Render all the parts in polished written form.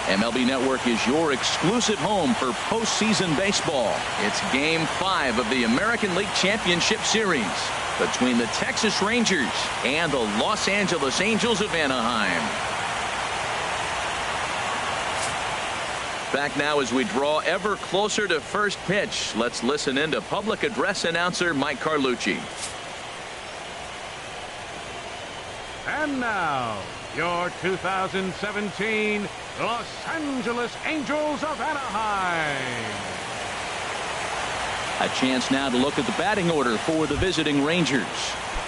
MLB Network is your exclusive home for postseason baseball. It's Game 5 of the American League Championship Series between the Texas Rangers and the Los Angeles Angels of Anaheim. Back now as we draw ever closer to first pitch. Let's listen in to public address announcer Mike Carlucci. And now, your 2017 Los Angeles Angels of Anaheim. A chance now to look at the batting order for the visiting Rangers.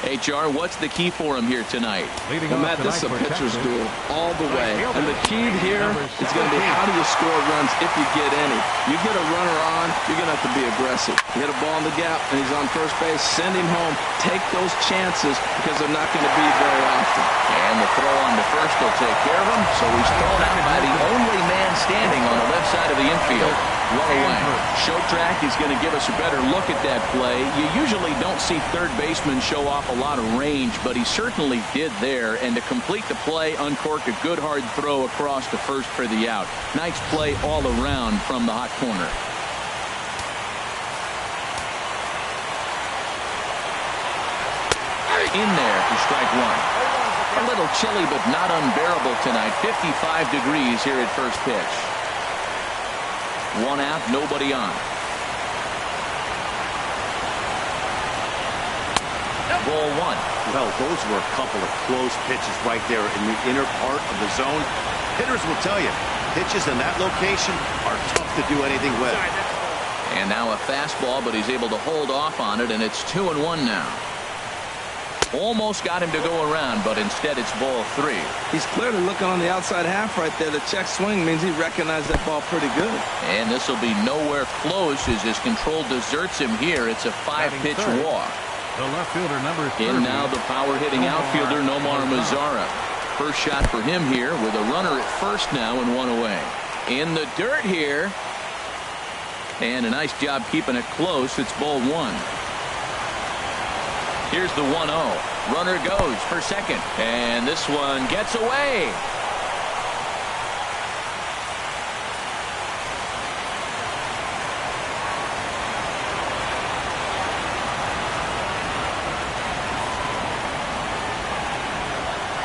HR, what's the key for him here tonight? Matt, this is a pitcher's duel all the way. And the key here is going to be how do you score runs if you get any. You get a runner on, you're going to have to be aggressive. You hit a ball in the gap and he's on first base, send him home. Take those chances because they're not going to be very often. And the throw on to first will take care of him. So he's thrown out by the only man standing on the left side of the infield. One away. Show Track is going to give us a better look at that play. You usually don't see third basemen show off a lot of range, but he certainly did there. And to complete the play, uncorked a good hard throw across to first for the out. Nice play all around from the hot corner. In there for strike one. A little chilly but not unbearable tonight. 55 degrees here at first pitch. One out, nobody on. Ball one. Well, those were a couple of close pitches right there in the inner part of the zone. Hitters will tell you, pitches in that location are tough to do anything with. And now a fastball, but he's able to hold off on it, and it's 2-1 now. Almost got him to go around, but instead it's ball three. He's clearly looking on the outside half right there. The check swing means he recognized that ball pretty good. And this will be nowhere close as his control deserts him here. It's a 5-pitch walk. The left fielder, number 30. In now the power-hitting outfielder, Nomar Mazara. First shot for him here with a runner at first now and one away. In the dirt here. And a nice job keeping it close. It's ball one. Here's the 1-0. Runner goes for second. And this one gets away.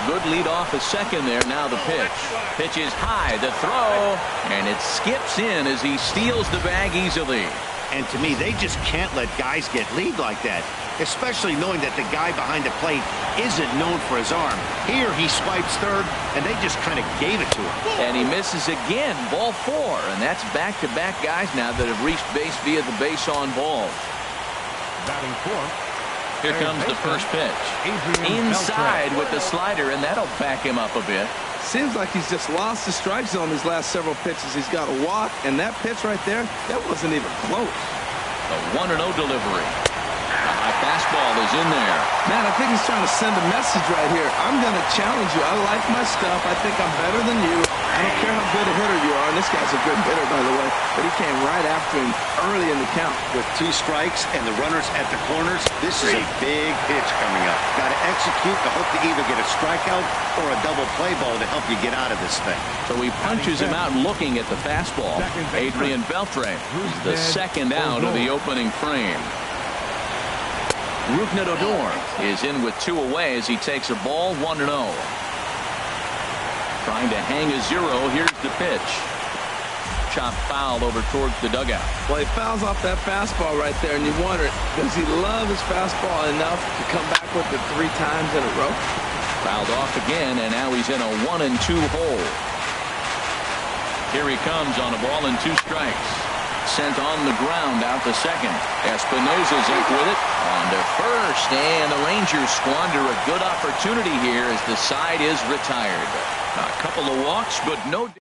Good lead off a second there. Now the pitch. Pitch is high. The throw. And it skips in as he steals the bag easily. And to me, they just can't let guys get lead like that, especially knowing that the guy behind the plate isn't known for his arm. Here he swipes third, and they just kind of gave it to him. And he misses again. Ball four. And that's back-to-back guys now that have reached base via the base on balls. Batting fourth. Here comes the first pitch. Inside with the slider, and that'll back him up a bit. Seems like he's just lost the strike zone these last several pitches. He's got a walk, and that pitch right there, that wasn't even close. A 1-0 delivery. A high fastball is in there. Man, I think he's trying to send a message right here. I'm going to challenge you. I like my stuff. I think I'm better than you. I don't care how good a hitter you are. And this guy's a good hitter, by the way. But he came right after him early in the count. With 2 strikes and the runners at the corners, this is a big pitch coming up. Got to execute to hope to either get a strikeout or a double play ball to help you get out of this thing. So he punches him out looking at the fastball. Adrian Beltre is the second out of the opening frame. Rougned Odor is in with 2 away as he takes a ball 1-0. Trying to hang a 0. Here's the pitch. Chop foul over towards the dugout. Well, he fouls off that fastball right there, and you wonder, does he love his fastball enough to come back with it 3 times in a row? Fouled off again, and now he's in a 1-2 hole. Here he comes on a ball and 2 strikes. Sent on the ground out to second. Espinosa's up with it. On to first, and the Rangers squander a good opportunity here as the side is retired. A couple of walks, but no.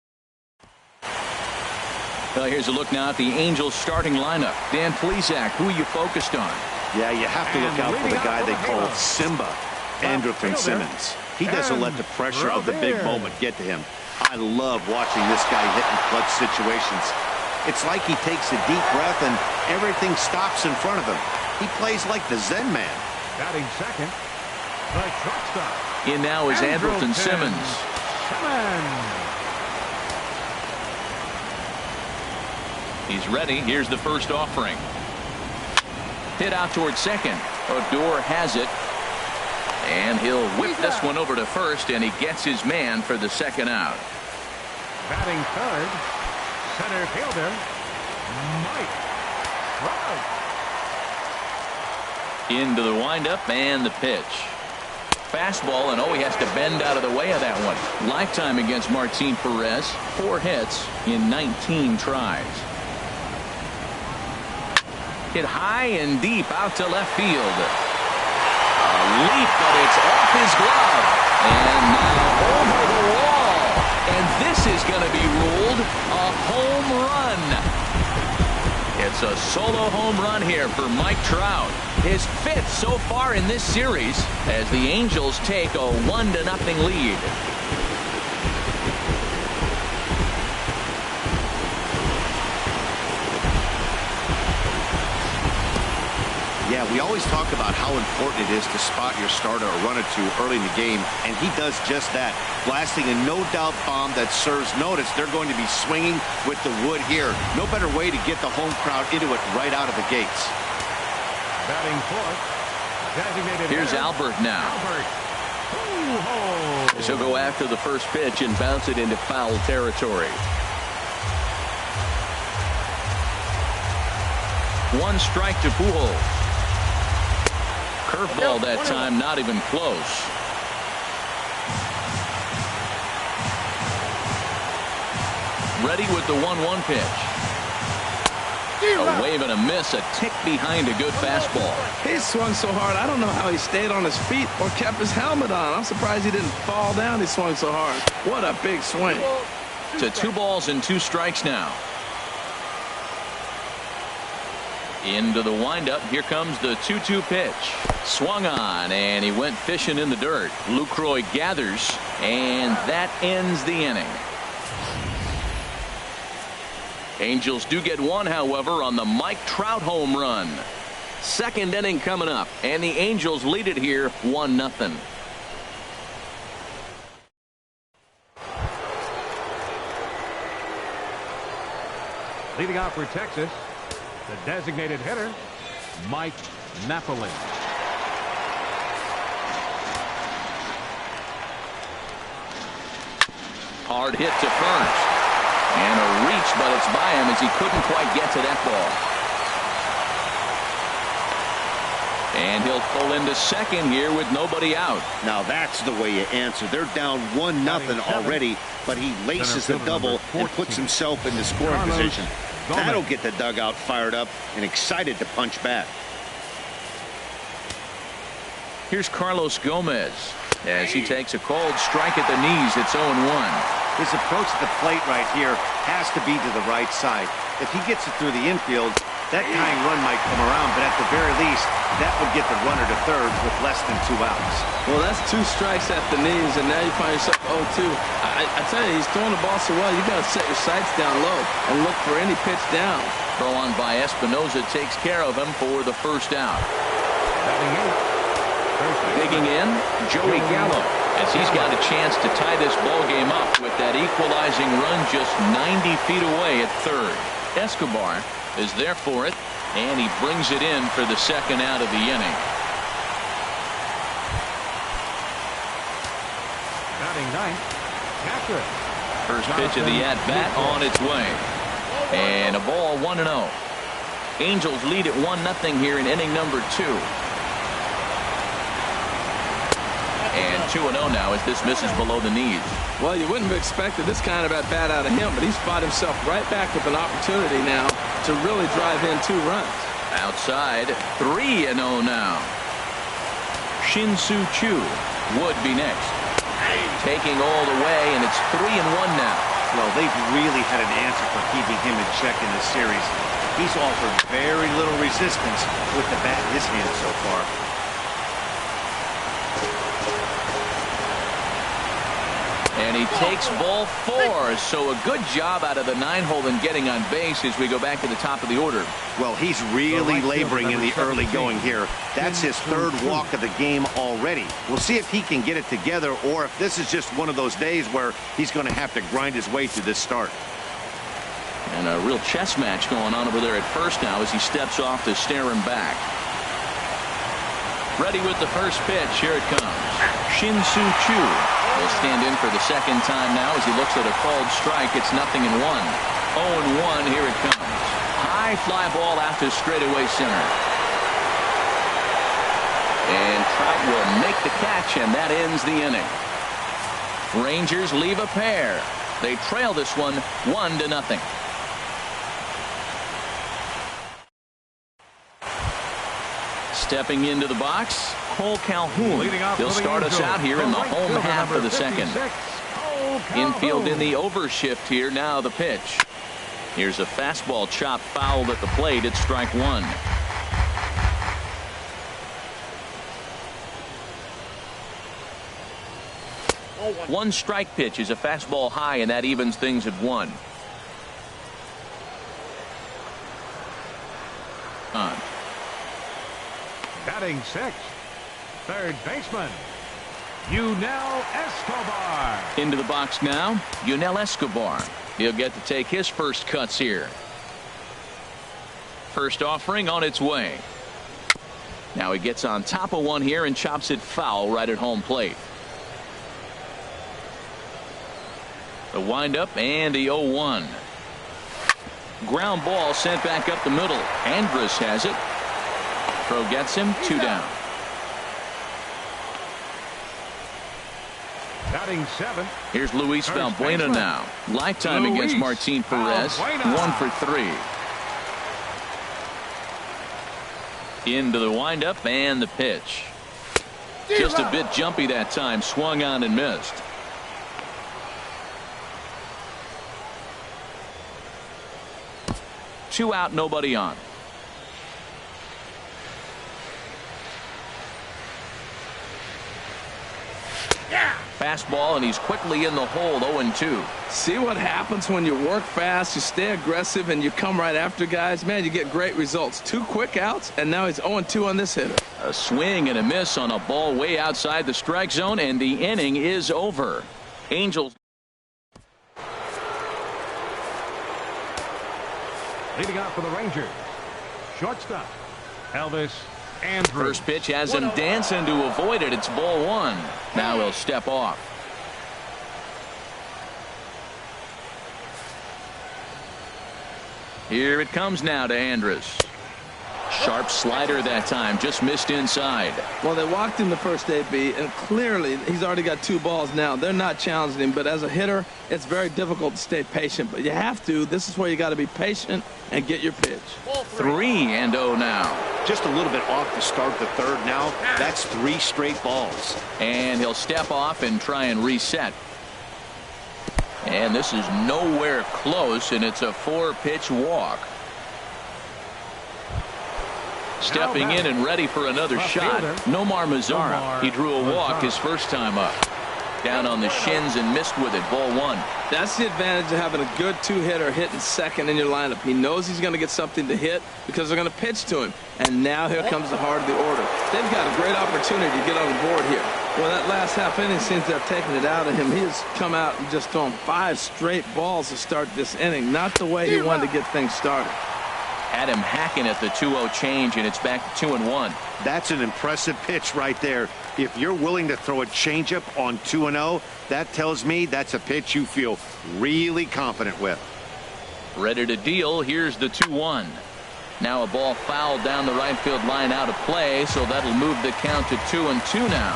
Well, here's a look now at the Angels starting lineup. Dan Plesac, who are you focused on? Yeah, you have to look out for the guy they call Simba, Andrelton Simmons. He doesn't let the pressure of the big moment get to him. I love watching this guy hit in clutch situations. It's like he takes a deep breath and everything stops in front of him. He plays like the Zen man. Batting second, the shortstop. In now is Andrelton Simmons. He's ready. Here's the first offering. Hit out towards second. Odor has it. And he'll whip this one over to first, and he gets his man for the second out. Batting third, center fielder, Mike Trout. Into the windup and the pitch. Fastball, and he has to bend out of the way of that one. Lifetime against Martin Perez. 4 hits in 19 tries. Hit high and deep out to left field. A leap, but it's off his glove. And now over the wall. And this is going to be ruled a home run. It's a solo home run here for Mike Trout. His 5th so far in this series as the Angels take a 1-0 lead. Yeah, we always talk about how important it is to spot your starter or run it to early in the game, and he does just that, blasting a no-doubt bomb that serves notice. They're going to be swinging with the wood here. No better way to get the home crowd into it right out of the gates. Batting fourth, designated Here's hitter, Albert now. Albert. Ooh-ho. She'll go after the first pitch and bounce it into foul territory. 1 strike to Pujols. Curveball that time, not even close. Ready with the 1-1 pitch. A wave and a miss, a tick behind a good fastball. He swung so hard, I don't know how he stayed on his feet or kept his helmet on. I'm surprised he didn't fall down. He swung so hard. What a big swing. To 2 balls and 2 strikes now. Into the windup. Here comes the 2-2 pitch. Swung on, and he went fishing in the dirt. Lucroy gathers, and that ends the inning. Angels do get 1, however, on the Mike Trout home run. 2nd inning coming up, and the Angels lead it here 1-0. Leading off for Texas, the designated hitter, Mike Napoli. Hard hit to first. And a reach, but it's by him as he couldn't quite get to that ball. And he'll pull into second here with nobody out. Now that's the way you answer. They're down 1-0 already, but he laces the double and puts himself in the scoring position. That'll get the dugout fired up and excited to punch back. Here's Carlos Gomez as he takes a cold strike at the knees. It's 0-1. His approach to the plate right here has to be to the right side. If he gets it through the infield, that tying run might come around, but at the very least, that would get the runner to third with less than 2 outs. Well, that's 2 strikes at the knees, and now you find yourself 0-2. I tell you, he's throwing the ball so well, you got to set your sights down low and look for any pitch down. Throw on by Espinoza takes care of him for the first out. Digging in, Joey Gallo, as he's got a chance to tie this ball game up with that equalizing run just 90 feet away at third. Escobar is there for it, and he brings it in for the second out of the inning. Batting ninth, Catcher. First pitch of the at-bat on its way. And a ball 1-0. Angels lead at 1-0 here in inning number 2. And 2-0 now as this misses below the knees. Well, you wouldn't have expected this kind of at-bat out of him, but he's fought himself right back with an opportunity now to really drive in 2 runs. Outside, 3-0 now. Shin-Soo Choo would be next. Taking all the way, and it's 3-1 now. Well, they've really had an answer for keeping him in check in this series. He's offered very little resistance with the bat in his hand so far. And he takes ball 4, so a good job out of the 9-hole in getting on base as we go back to the top of the order. Well, he's really laboring in the early going here. That's his 3rd walk of the game already. We'll see if he can get it together or if this is just one of those days where he's going to have to grind his way through this start. And a real chess match going on over there at first now as he steps off to stare him back. Ready with the first pitch. Here it comes. Shin-Soo Choo will stand in for the second time now as he looks at a called strike. It's 0-1. 0-1. Here it comes. High fly ball out to straightaway center. And Trout will make the catch, and that ends the inning. Rangers leave a pair. They trail this one 1-0. Stepping into the box, Cole Calhoun. He'll start us out here in the home half of the second. Infield in the overshift here. Now the pitch. Here's a fastball chopped fouled at the plate. It's strike one. One strike pitch is a fastball high, and that evens things at 1. Batting 6, third baseman, Yunel Escobar. Into the box now, Yunel Escobar. He'll get to take his first cuts here. First offering on its way. Now he gets on top of one here and chops it foul right at home plate. The windup and the 0-1. Ground ball sent back up the middle. Andrus has it. Throw gets him, 2 down. Batting 7. Here's Luis Valbuena now. Lifetime against Martin Perez. 1 for 3. Into the windup and the pitch. Just a bit jumpy that time. Swung on and missed. Two out, nobody on. Fastball, and he's quickly in the hole. 0-2. See what happens when you work fast, you stay aggressive, and you come right after guys. Man, you get great results. 2 quick outs, and now he's 0-2 on this hitter. A swing and a miss on a ball way outside the strike zone, and the inning is over. Angels. Leading off for the Rangers, shortstop, Elvis Andrus. First pitch has him dancing to avoid it. It's ball 1. Now he'll step off. Here it comes now to Andrus. Sharp slider that time, just missed inside. Well, they walked him the first AB, and clearly he's already got 2 balls now. They're not challenging him, but as a hitter, it's very difficult to stay patient. But you have to. This is where you got to be patient and get your pitch. 3-0 now. Just a little bit off to start the third now. That's 3 straight balls. And he'll step off and try and reset. And this is nowhere close, and it's a 4-pitch walk. Stepping in and ready for another shot, Nomar Mazara. He drew a walk his first time up. Down on the shins and missed with it. Ball 1. That's the advantage of having a good 2-hitter hitting second in your lineup. He knows he's going to get something to hit because they're going to pitch to him. And now here comes the heart of the order. They've got a great opportunity to get on the board here. Well, that last half inning seems to have taken it out of him. He has come out and just thrown 5 straight balls to start this inning. Not the way he wanted to get things started. Had him hacking at the 2-0 change, and it's back to 2-1. That's an impressive pitch right there. If you're willing to throw a changeup on 2-0, that tells me that's a pitch you feel really confident with. Ready to deal. Here's the 2-1. Now a ball fouled down the right field line out of play, so that'll move the count to 2-2 now.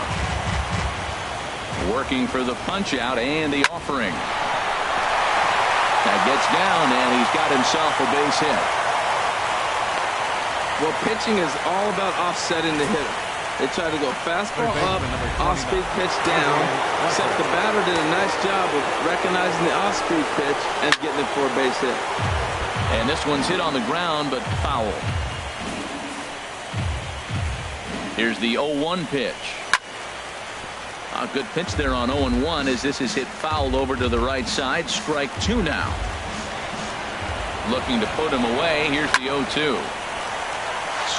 Working for the punch out and the offering. That gets down, and he's got himself a base hit. Well, pitching is all about offsetting the hitter. They try to go fastball up, off-speed pitch down, except the batter did a nice job of recognizing the off-speed pitch and getting it for a base hit. And this one's hit on the ground, but foul. Here's the 0-1 pitch. A good pitch there on 0-1 as this is hit foul over to the right side. Strike 2 now. Looking to put him away. Here's the 0-2.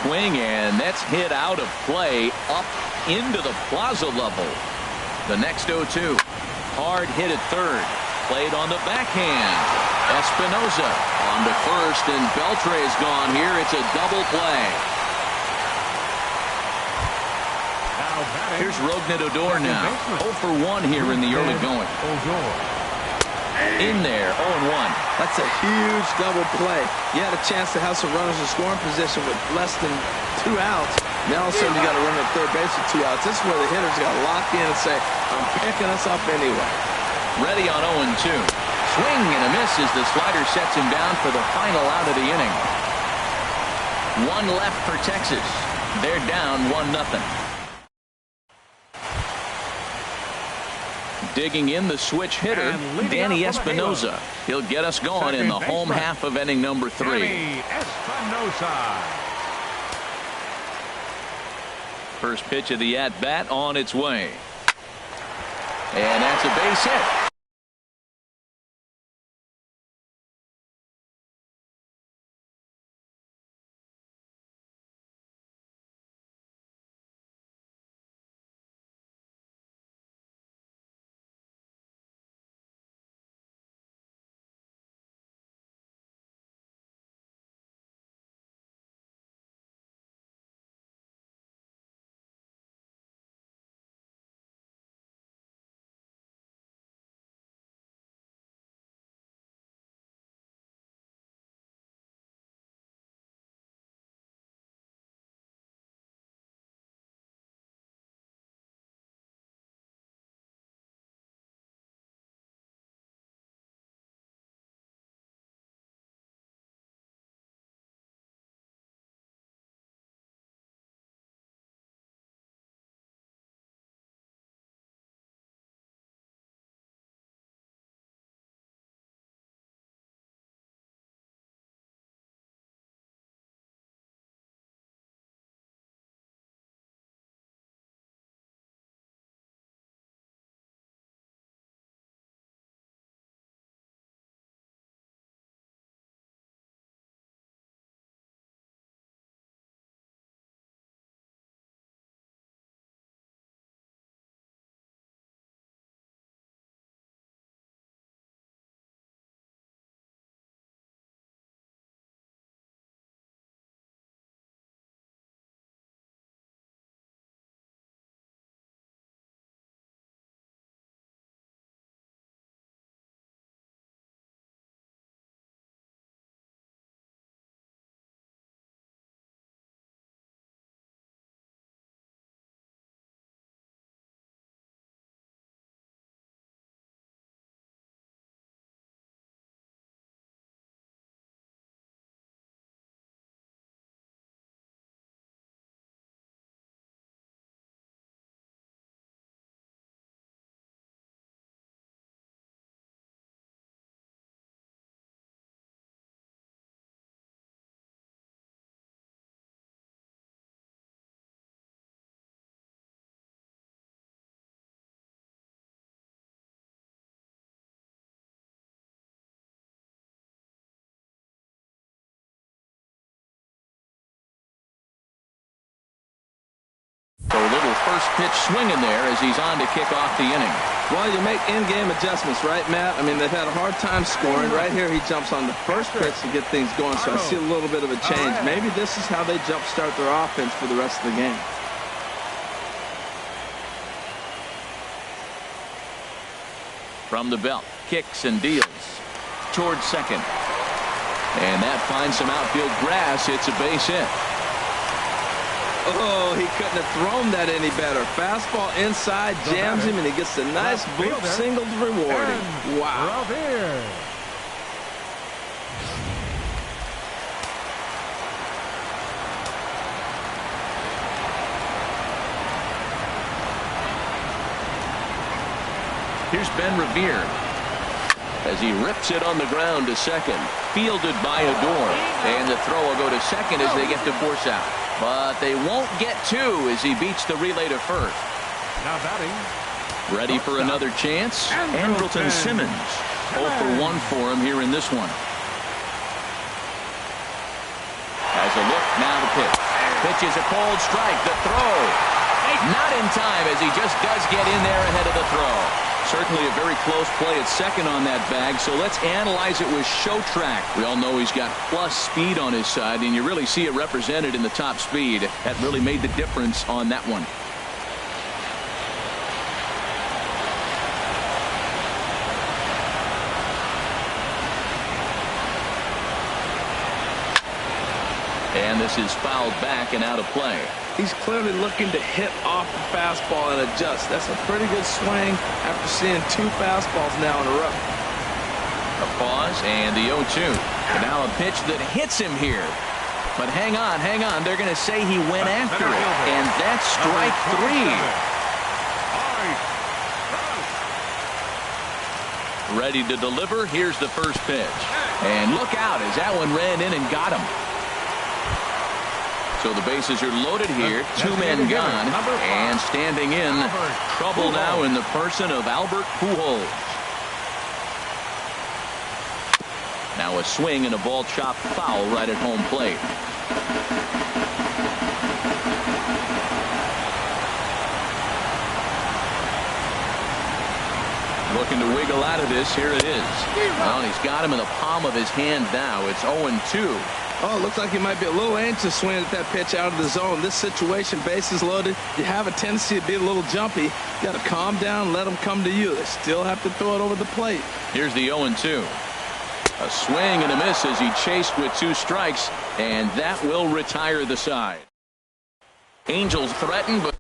Swing, and that's hit out of play up into the plaza level. The next 0-2. Hard hit at third. Played on the backhand. Espinosa on to first, and Beltre's gone here. It's a double play. Here's Rougned Odor now. 0 for 1 here in the early going. In there, 0-1. That's a huge double play. You had a chance to have some runners in scoring position with less than 2 outs. Now all of a sudden you got to run at third base with 2 outs. This is where the hitters got to lock in and say, I'm picking us up anyway. Ready on 0-2. Swing and a miss as the slider sets him down for the final out of the inning. 1 left for Texas. They're down 1-0. Digging in the switch hitter, Danny Espinosa. He'll get us going in the home half of inning number 3. Danny Espinosa. First pitch of the at-bat on its way. And that's a base hit. So a little first pitch swing in there as he's on to kick off the inning. Well, you make in-game adjustments, right, Matt? I mean, they've had a hard time scoring. Right here, he jumps on the first pitch to get things going, so I see a little bit of a change. Maybe this is how they jumpstart their offense for the rest of the game. From the belt, kicks and deals towards second. And that finds some outfield grass. It's a base hit. Oh, he couldn't have thrown that any better. Fastball inside, jams him, and he gets a nice bloop single to reward him. Wow. Here's Ben Revere as he rips it on the ground to second. Fielded by Odor. And the throw will go to second as they get the force out. But they won't get 2 as he beats the relay to first. Now batting. Ready for another chance? Andrelton Simmons. 0 for 1 for him here in this one. Has a look, now the pitch. Pitch is a cold strike. The throw. Not in time as he just does get in there ahead of the throw. Certainly a very close play at second on that bag, so let's analyze it with Show Track. We all know he's got plus speed on his side, and you really see it represented in the top speed. That really made the difference on that one. And this is fouled back and out of play. He's clearly looking to hit off the fastball and adjust. That's a pretty good swing after seeing 2 fastballs now in a row. A pause and the 0-2. And now a pitch that hits him here. But hang on, hang on. They're going to say he went after it. And that's strike 3. Ready to deliver. Here's the first pitch. And look out as that one ran in and got him. So the bases are loaded here. 2 men gone. And standing in trouble now in the person of Albert Pujols. Now a swing and a ball chopped foul right at home plate. Looking to wiggle out of this. Here it is. Well, he's got him in the palm of his hand now. It's 0-2. Oh, it looks like he might be a little anxious swinging at that pitch out of the zone. This situation, bases loaded, you have a tendency to be a little jumpy. You got to calm down, let them come to you. They still have to throw it over the plate. Here's the 0-2. A swing and a miss as he chased with 2 strikes, and that will retire the side. Angels threaten, but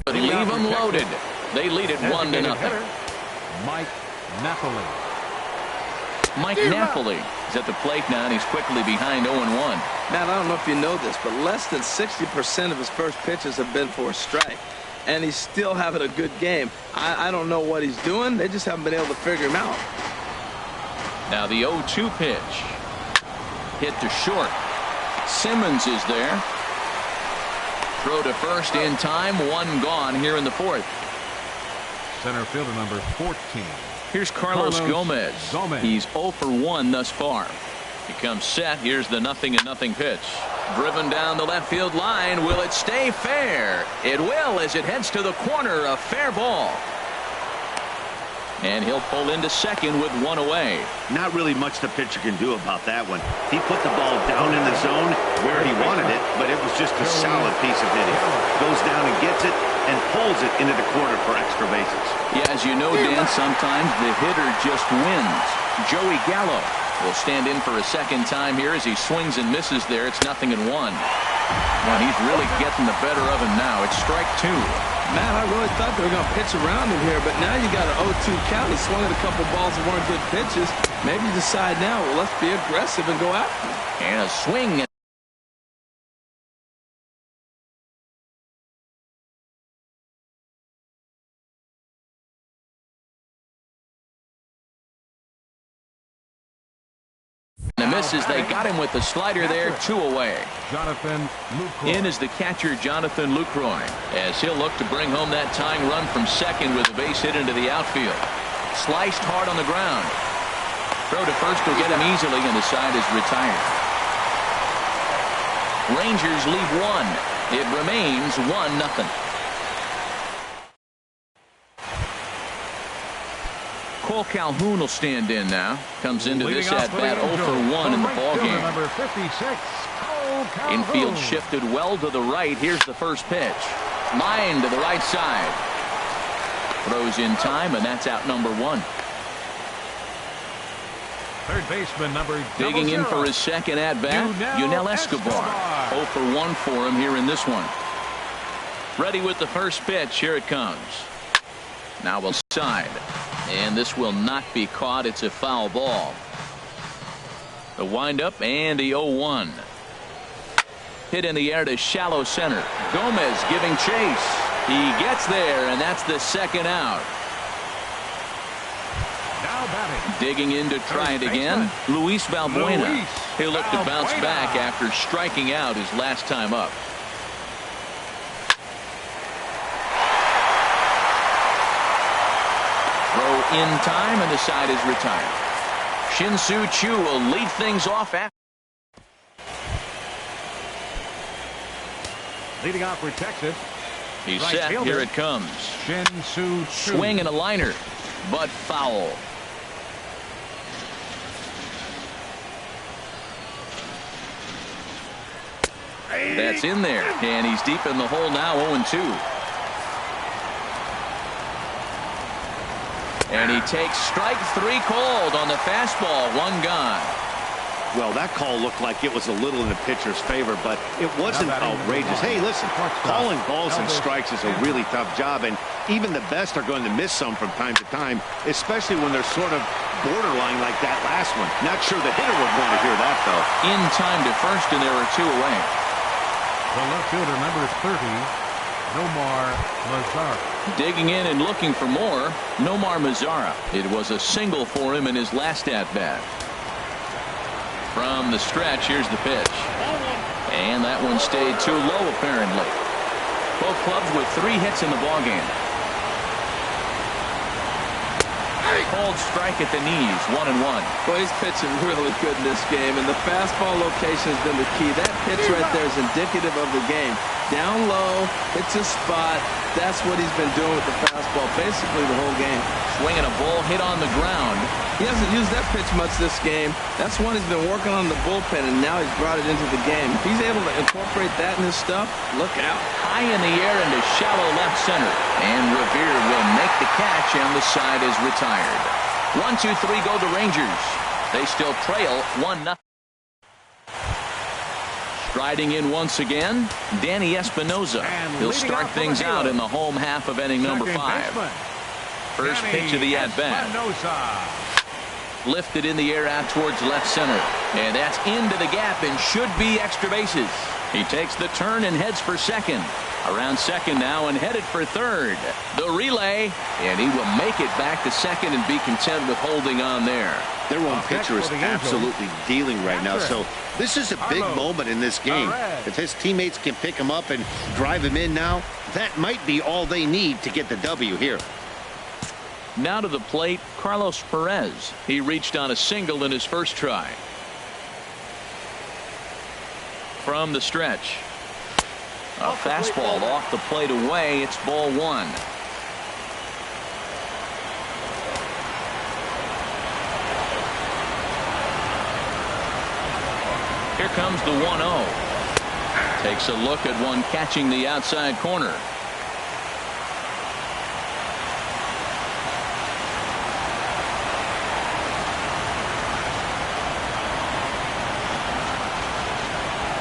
But leave them loaded. They lead it 1-0. Mike Napoli. Mike Napoli is at the plate now, and he's quickly behind 0-1. Matt, I don't know if you know this, but less than 60% of his first pitches have been for a strike. And he's still having a good game. I don't know what he's doing. They just haven't been able to figure him out. Now the 0-2 pitch. Hit to short. Simmons is there. Throw to first in time. One gone here in the fourth. Center fielder number 14. Here's Carlos Gomez. He's 0 for 1 thus far. He comes set. Here's the 0-0 pitch. Driven down the left field line. Will it stay fair? It will as it heads to the corner. A fair ball. And he'll pull into second with one away. Not really much the pitcher can do about that one. He put the ball down in the zone where he wanted it, but it was just a solid piece of hitting. Goes down and gets it and pulls it into the corner for extra bases. Yeah, as you know, Dan, sometimes the hitter just wins. Joey Gallo will stand in for a second time here as he swings and misses there. It's 0-1. Well, he's really getting the better of him now. It's strike 2. Matt, I really thought they were going to pitch around him here, but now you got an 0-2 count. He swung at a couple balls that weren't good pitches. Maybe you decide now, well, let's be aggressive and go after him. And a swing. And misses. They got him with the slider there. 2 away. Jonathan Lucroy. In is the catcher, Jonathan Lucroy, as he'll look to bring home that tying run from second with a base hit into the outfield. Sliced hard on the ground. Throw to first will get him easily, and the side is retired. Rangers leave 1. It remains 1-0. Cole Calhoun will stand in now. Comes into this at-bat 0 for 1 in the ballgame. Number 56, Cole Calhoun. Infield shifted well to the right. Here's the first pitch. Line to the right side. Throws in time, and that's out number 1. Third baseman number Digging 00. in for his second at-bat, Yunel Escobar. 0 for 1 for him here in this one. Ready with the first pitch. Here it comes. Now we'll side. And this will not be caught. It's a foul ball. The windup and the 0-1. Hit in the air to shallow center. Gomez giving chase. He gets there, and that's the second out. Now batting. Digging in to try it again, Luis Valbuena. He'll look to bounce back after striking out his last time up. Throw in time, and the side is retired. Shin-Soo Choo will lead things off after. Leading off for Texas. He's Right set. fielder. Here it comes. Shin-Soo Choo. Swing and a liner, but foul. That's in there, and he's deep in the hole now. 0-2. And he takes strike 3 called on the fastball. 1 gone. Well, that call looked like it was a little in the pitcher's favor, but it wasn't outrageous. Hey, listen, calling balls and strikes is a really tough job, and even the best are going to miss some from time to time, especially when they're sort of borderline like that last one. Not sure the hitter would want to hear that, though. In time to first, and there are 2 away. The left fielder, number 30, Nomar Mazara. Digging in and looking for more, Nomar Mazara. It was a single for him in his last at-bat. From the stretch, here's the pitch. And that one stayed too low, apparently. Both clubs with 3 hits in the ballgame. Cold strike at the knees, 1-1. Boy, he's pitching really good in this game, and the fastball location has been the key. That pitch right there is indicative of the game. Down low, hits a spot. That's what he's been doing with the fastball basically the whole game. Swinging a ball hit on the ground. He hasn't used that pitch much this game. That's one he's been working on in the bullpen, and now he's brought it into the game. If he's able to incorporate that in his stuff, look out. High in the air into shallow left center. And Revere will make the catch, and the side is retired. 1-2-3 go the Rangers. They still trail 1-0. Striding in once again, Danny Espinoza. He'll start things out in the home half of inning number 5. First pitch of the at-bat. Lifted in the air out towards left center. And that's into the gap and should be extra bases. He takes the turn and heads for second. Around second now and headed for third. The relay, and he will make it back to second and be content with holding on there. Their own pitcher is absolutely dealing right now, so this is a big moment in this game. If his teammates can pick him up and drive him in now, that might be all they need to get the W here. Now to the plate, Carlos Perez. He reached on a single in his first try. From the stretch. A fastball off the plate away. It's ball 1. Here comes the 1-0. Takes a look at one catching the outside corner.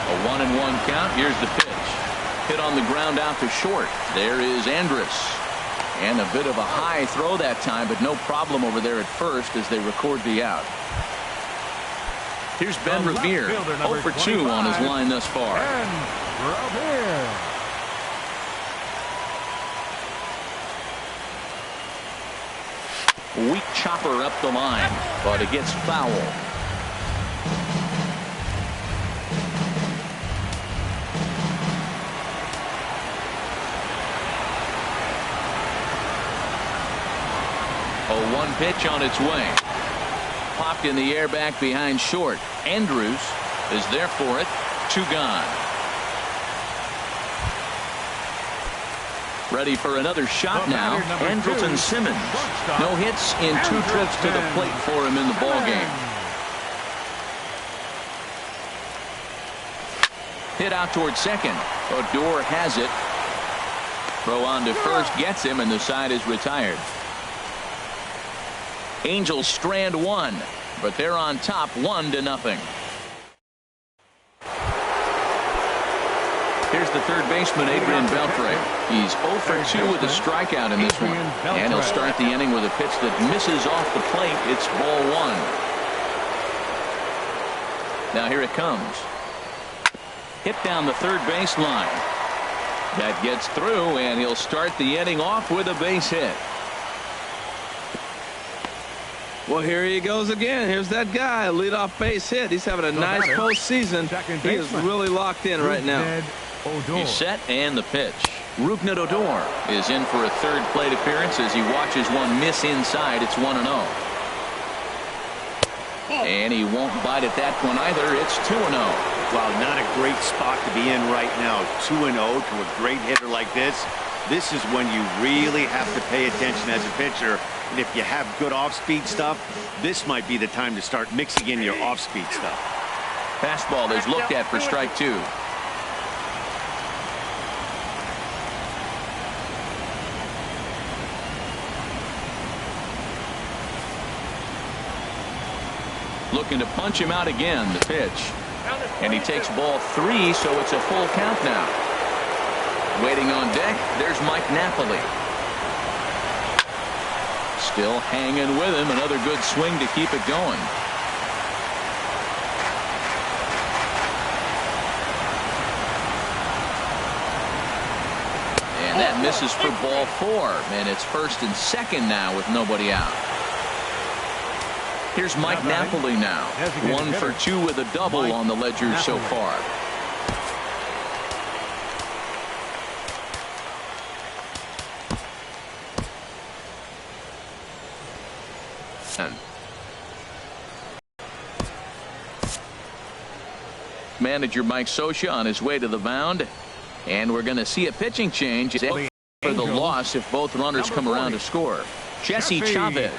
A 1-1 count. Here's the pitch. Hit on the ground out to short. There is Andrus. And a bit of a high throw that time, but no problem over there at first as they record the out. Here's Ben Revere, 0 for 2 on his line thus far. Weak chopper up the line, but it gets foul. A 1 pitch on its way. Popped in the air back behind short. Andrews is there for it. 2 gone. Ready for another shot now. Andrelton Simmons. No hits in 2 trips to the plate for him in the ball game. Hit out towards second. Odor has it. Throw on to first gets him, and the side is retired. Angels strand 1, but they're on top 1-0. Here's the third baseman, Adrian Beltre. He's 0 for 2 with a strikeout in this one. And he'll start the inning with a pitch that misses off the plate. It's ball 1. Now here it comes. Hit down the third baseline. That gets through, and he'll start the inning off with a base hit. Well, here he goes again. Here's that guy, leadoff base hit. He's having a nice postseason. He is really locked in right now. He's set, and the pitch. Rougned Odor is in for a third plate appearance as he watches one miss inside. It's 1-0. And he won't bite at that one either. It's 2-0. Wow, not a great spot to be in right now. 2-0 to a great hitter like this. This is when you really have to pay attention as a pitcher. And if you have good off-speed stuff, this might be the time to start mixing in your off-speed stuff. Fastball is looked at for strike 2. Looking to punch him out again, the pitch. And he takes ball 3, so it's a full count now. Waiting on deck, there's Mike Napoli. Still hanging with him. Another good swing to keep it going. And that misses for ball 4. And it's first and second now with nobody out. Here's Mike Napoli now. 1 for 2 with a double on the ledger so far. Manager Mike Scioscia on his way to the mound, and we're going to see a pitching change for the loss if both runners come around to score. Jesse Chavez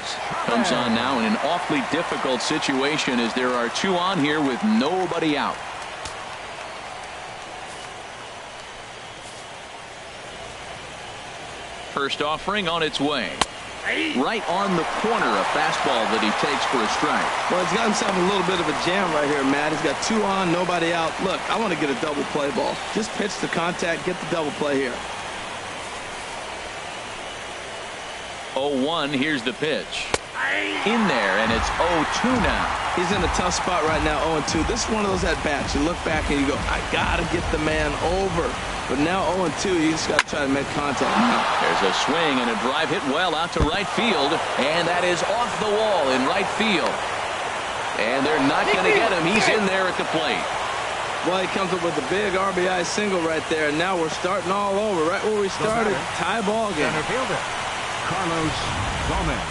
comes on now in an awfully difficult situation as there are 2 on here with nobody out. First offering on its way. Right on the corner, a fastball that he takes for a strike. Well, he's got himself a little bit of a jam right here, Matt. He's got 2 on, nobody out. Look, I want to get a double play ball. Just pitch the contact, get the double play here. 0-1, here's the pitch. In there, and it's 0-2 now. He's in a tough spot right now, 0-2. This is one of those at-bats. You look back and you go, I got to get the man over. But now 0-2, you just got to try to make contact now. There's a swing and a drive hit well out to right field, and that is off the wall in right field. And they're not going to get him. He's in there at the plate. Well, he comes up with a big RBI single right there, and now we're starting all over, right where we started. Tie ball game. Center fielder, Carlos Gomez.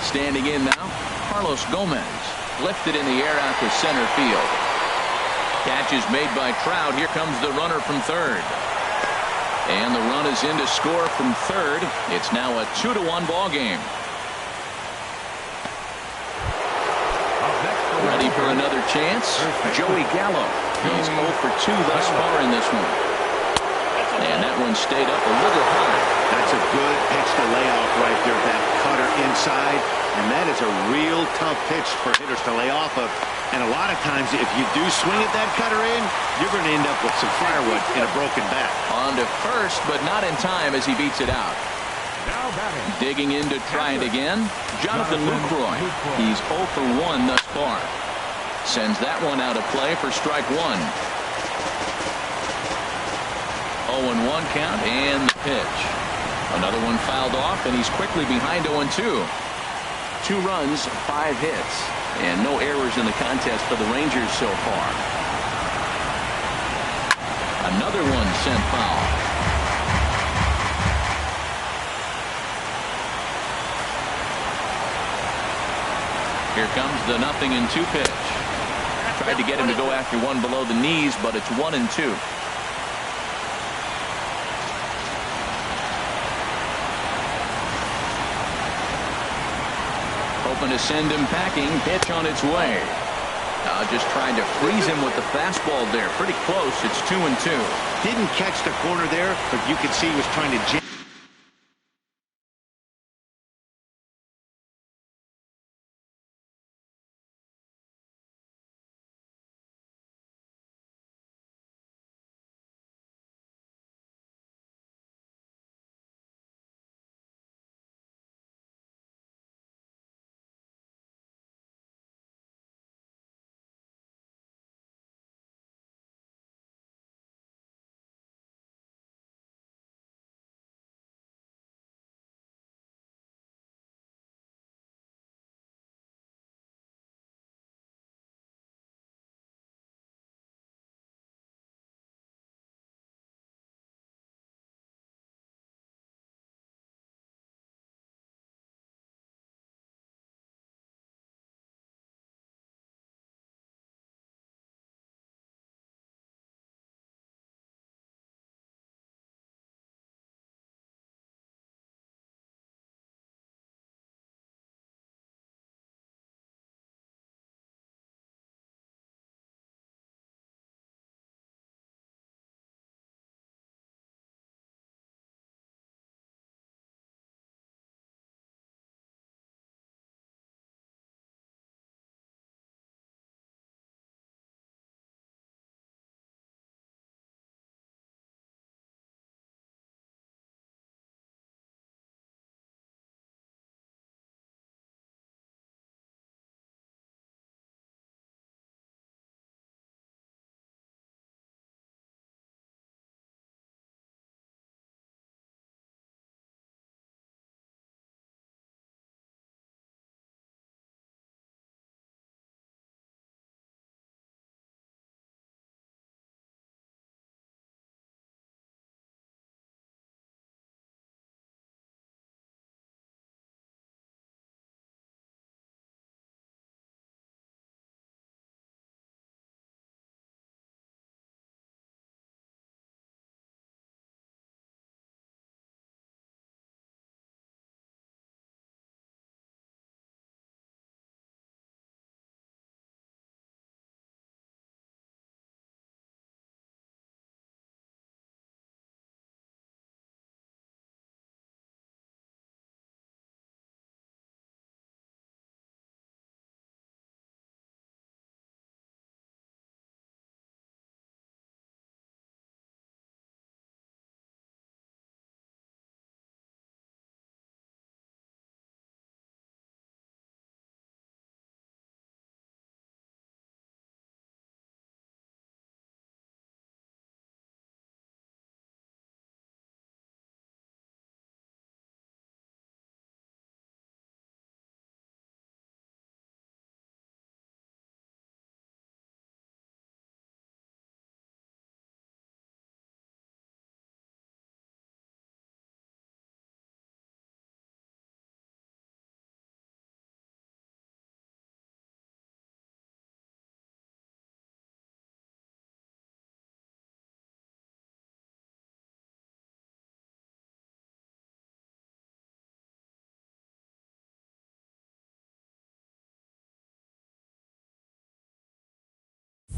Standing in now, Carlos Gomez. Lifted in the air out to center field. Catch is made by Trout. Here comes the runner from third. And the run is in to score from third. It's now a 2-1 ball game. Ready for another chance? Joey Gallo. He's 0 for 2 thus far in this one. And that one stayed up a little high. That's a good pitch to lay off right there. That cutter inside. And that is a real tough pitch for hitters to lay off of. And a lot of times, if you do swing at that cutter in, you're going to end up with some firewood in a broken bat. On to first, but not in time as he beats it out. Now batting. Digging in to try it again, Jonathan Lucroy. He's 0 for 1 thus far. Sends that one out of play for strike 1. 0-1 count and the pitch. Another one fouled off, and he's quickly behind 0-2. 2 runs, 5 hits, and no errors in the contest for the Rangers so far. Another one sent foul. Here comes the 0-2 pitch. Tried to get him to go after one below the knees, but it's 1-2. Hoping to send him packing. Pitch on its way. Just trying to freeze him with the fastball there. Pretty close. It's 2-2. Didn't catch the corner there, but you could see he was trying to jam.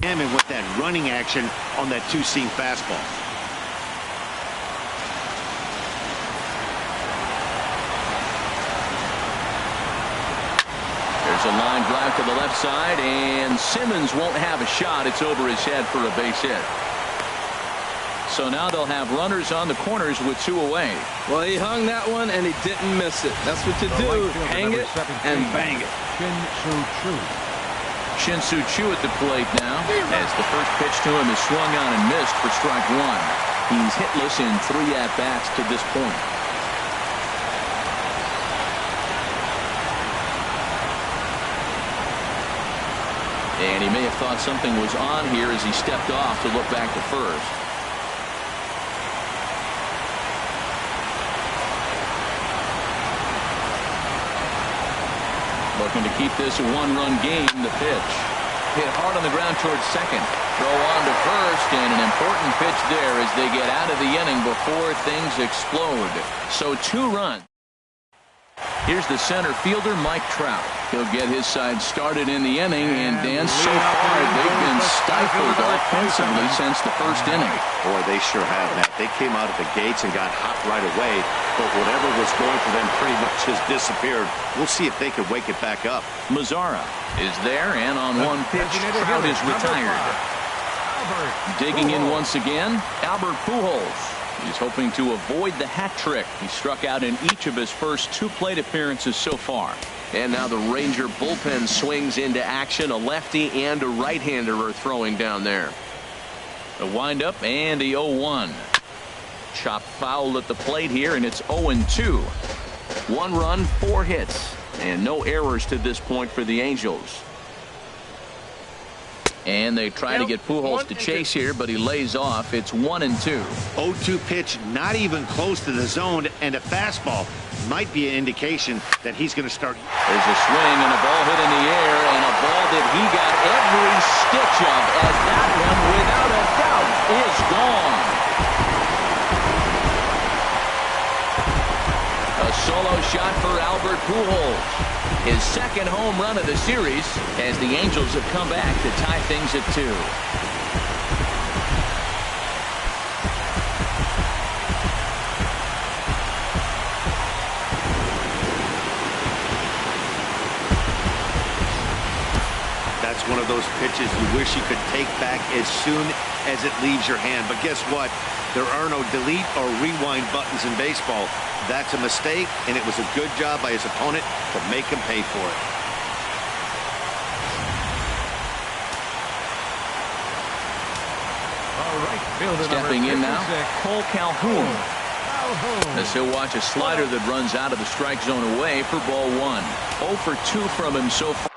And with that running action on that two-seam fastball. There's a line drive to the left side, and Simmons won't have a shot. It's over his head for a base hit. So now they'll have runners on the corners with 2 away. Well, he hung that one, and he didn't miss it. That's what you do. Hang it and bang it. Shin-Soo Choo at the plate now, as the first pitch to him is swung on and missed for strike 1. He's hitless in 3 at-bats to this point. And he may have thought something was on here as he stepped off to look back to first. Looking to keep this a 1-run game. The pitch hit hard on the ground towards second. Throw on to first, and an important pitch there as they get out of the inning before things explode. So 2 runs. Here's the center fielder, Mike Trout. He'll get his side started in the inning, and Dan, so far they've been stifled offensively since the first inning. Boy, they sure have, Matt. They came out of the gates and got hot right away, but whatever was going for them pretty much just disappeared. We'll see if they can wake it back up. Mazzara is there, and on one pitch, Trout is retired. Digging in once again, Albert Pujols. He's hoping to avoid the hat trick. He struck out in each of his first 2 plate appearances so far. And now the Ranger bullpen swings into action. A lefty and a right-hander are throwing down there. A windup and the 0-1. Chopped foul at the plate here, and it's 0-2. 1 run, 4 hits, and no errors to this point for the Angels. And they try to get Pujols to chase here, but he lays off. It's 1-2. 0-2 pitch, not even close to the zone, and a fastball might be an indication that he's going to start. There's a swing and a ball hit in the air, and a ball that he got every stitch of, as that one, without a doubt, is gone. A solo shot for Albert Pujols. His second home run of the series, as the Angels have come back to tie things at 2. That's one of those pitches you wish you could take back as soon as it leaves your hand. But guess what? There are no delete or rewind buttons in baseball. That's a mistake, and it was a good job by his opponent to make him pay for it. Stepping in now, Cole Calhoun. As he'll watch a slider that runs out of the strike zone away for ball 1. 0 for 2 from him so far.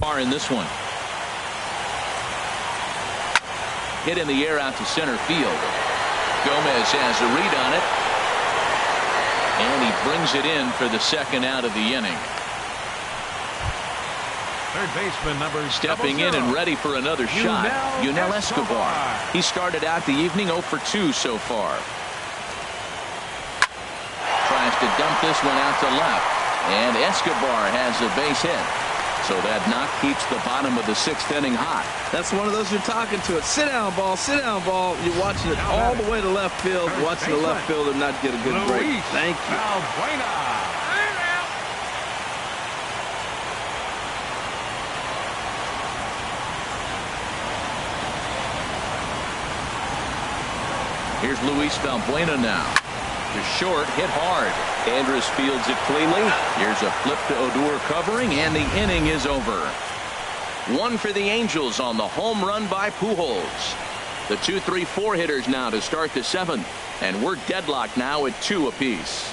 far in this one. Hit in the air out to center field. Gomez has a read on it. And he brings it in for the second out of the inning. Third baseman number stepping in and ready for another shot. Yunel Escobar. He started out the evening 0 for 2 so far. Tries to dump this one out to left. And Escobar has a base hit. So that knock keeps the bottom of the 6th inning hot. That's one of those you're talking to it. Sit down, ball. Sit down, ball. You're watching it all the way to left field. Watching the left fielder not get a good break. Thank you. Here's Luis Valbuena now. To short, hit hard. Andrus fields it cleanly. Here's a flip to Odor covering, and the inning is over. 1 for the Angels on the home run by Pujols. The 2-3-4 hitters now to start the 7th, and we're deadlocked now at 2 apiece.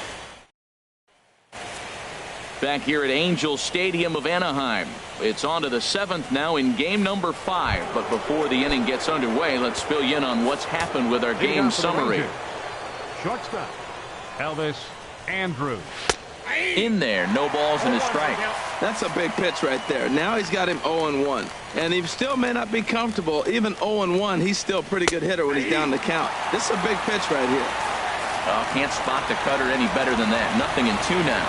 Back here at Angel Stadium of Anaheim. It's on to the 7th now in game number 5. But before the inning gets underway, let's fill you in on what's happened with our game summary. Shortstop, Elvis Andrus. In there, no balls and a strike. That's a big pitch right there. Now he's got him 0-1. And he still may not be comfortable. Even 0-1, he's still a pretty good hitter when he's down the count. This is a big pitch right here. Oh, can't spot the cutter any better than that. Nothing in 2 now.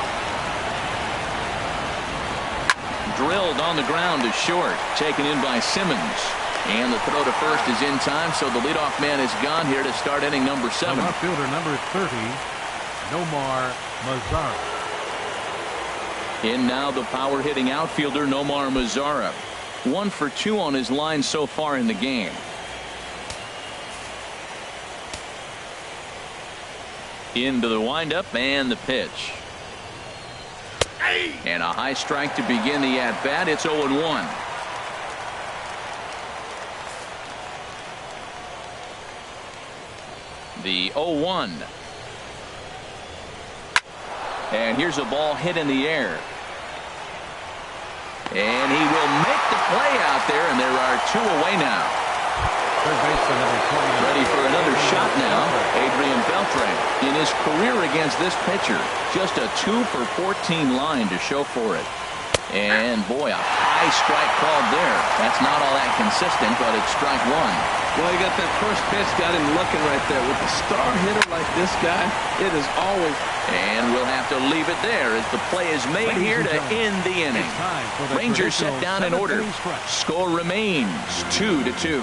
Drilled on the ground to short. Taken in by Simmons. And the throw to first is in time, so the leadoff man is gone here to start inning number 7. The outfielder number 30, Nomar Mazara. In now the power hitting outfielder Nomar Mazara. 1 for 2 on his line so far in the game. Into the windup and the pitch. And a high strike to begin the at-bat. It's 0-1. The 0-1. And here's a ball hit in the air. And he will make the play out there, and there are 2 away now. Ready for another shot now, Adrian Beltre. In his career against this pitcher, just a 2 for 14 line to show for it. And boy, a high strike called there. That's not all that consistent, but it's strike 1. Well, he got that first pitch, got him looking right there. With a star hitter like this guy, it is always. And we'll have to leave it there as the play is made here to end the inning. Rangers set down in order. Score remains 2-2.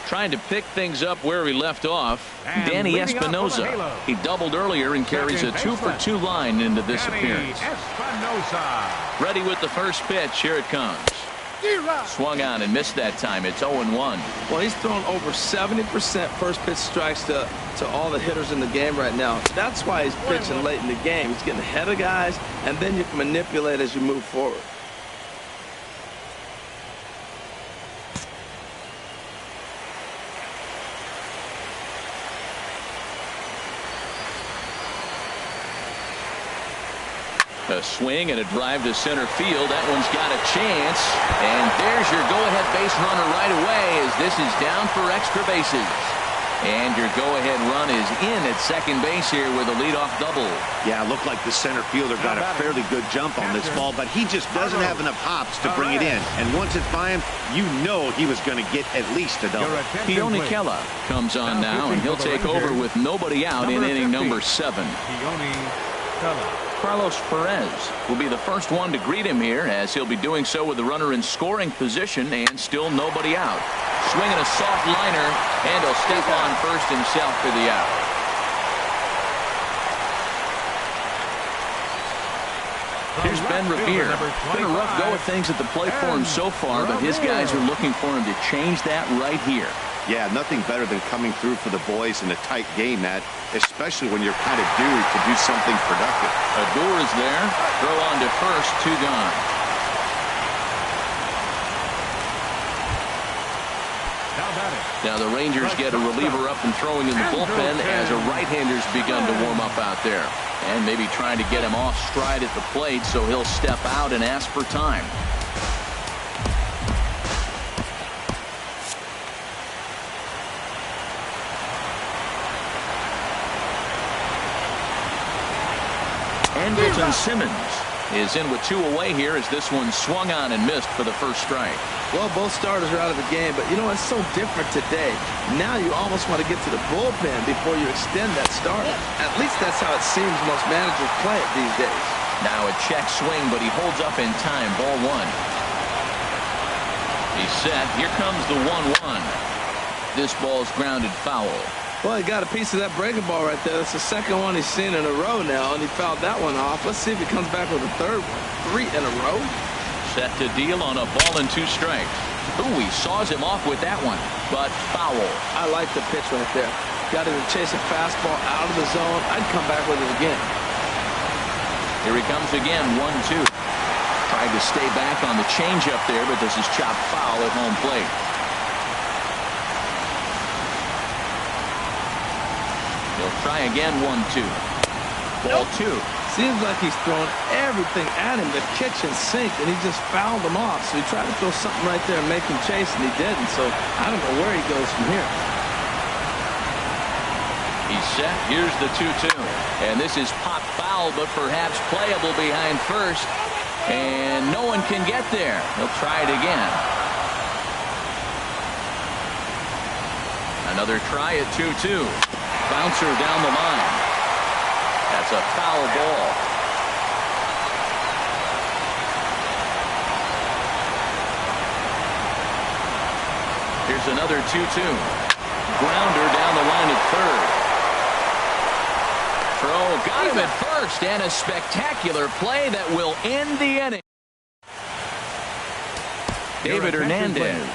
Trying to pick things up where we left off. And Danny Espinosa. He doubled earlier and carries a 2 for 2 line into this appearance. Ready with the first pitch. Here it comes. Swung on and missed that time. It's 0-1. Well, he's thrown over 70% first pitch strikes to all the hitters in the game right now. That's why he's pitching late in the game. He's getting ahead of guys, and then you can manipulate as you move forward. A swing and a drive to center field. That one's got a chance. And there's your go-ahead base runner right away as this is down for extra bases. And your go-ahead run is in at second base here with a leadoff double. Yeah, it looked like the center fielder got a fairly good jump on this ball, but he just doesn't have enough hops to bring it in. And once it's by him, you know he was going to get at least a double. Keone Kela comes on now, and he'll take over with nobody out in inning number 7. Carlos Perez will be the first one to greet him here, as he'll be doing so with the runner in scoring position and still nobody out. Swinging a soft liner, and he'll step on first himself for the out. Here's Ben Revere. Been a rough go of things at the plate for him so far, but his guys are looking for him to change that right here. Yeah, nothing better than coming through for the boys in a tight game, Matt, especially when you're kind of due to do something productive. Odor is there. Throw on to first, 2 gone. Now batting, Now the Rangers get a reliever up and throwing in the bullpen as a right-hander's begun to warm up out there. And maybe trying to get him off stride at the plate, so he'll step out and ask for time. Andrelton Simmons is in with 2 away here as this one swung on and missed for the first strike. Well, both starters are out of the game, but you know, it's so different today. Now you almost want to get to the bullpen before you extend that starter. At least that's how it seems most managers play it these days. Now a check swing, but he holds up in time. Ball 1. He's set. Here comes the 1-1. This ball's grounded foul. Well, he got a piece of that breaking ball right there. That's the second one he's seen in a row now, and he fouled that one off. Let's see if he comes back with a third one. 3 in a row. Set to deal on a ball and 2 strikes. Ooh, he saws him off with that one, but foul. I like the pitch right there. Got him to chase a fastball out of the zone. I'd come back with it again. Here he comes again, 1-2. Tried to stay back on the changeup there, but this is chopped foul at home plate. He'll try again, 1-2. Ball 2. Seems like he's throwing everything at him, the kitchen sink, and he just fouled him off. So he tried to throw something right there and make him chase, and he didn't. So I don't know where he goes from here. He's set. Here's the 2-2. And this is pop foul, but perhaps playable behind first. And no one can get there. He'll try it again. Another try at 2-2. Bouncer down the line. That's a foul ball. Here's another 2-2. Grounder down the line at third. Throw got him at first, and a spectacular play that will end the inning. David Hernandez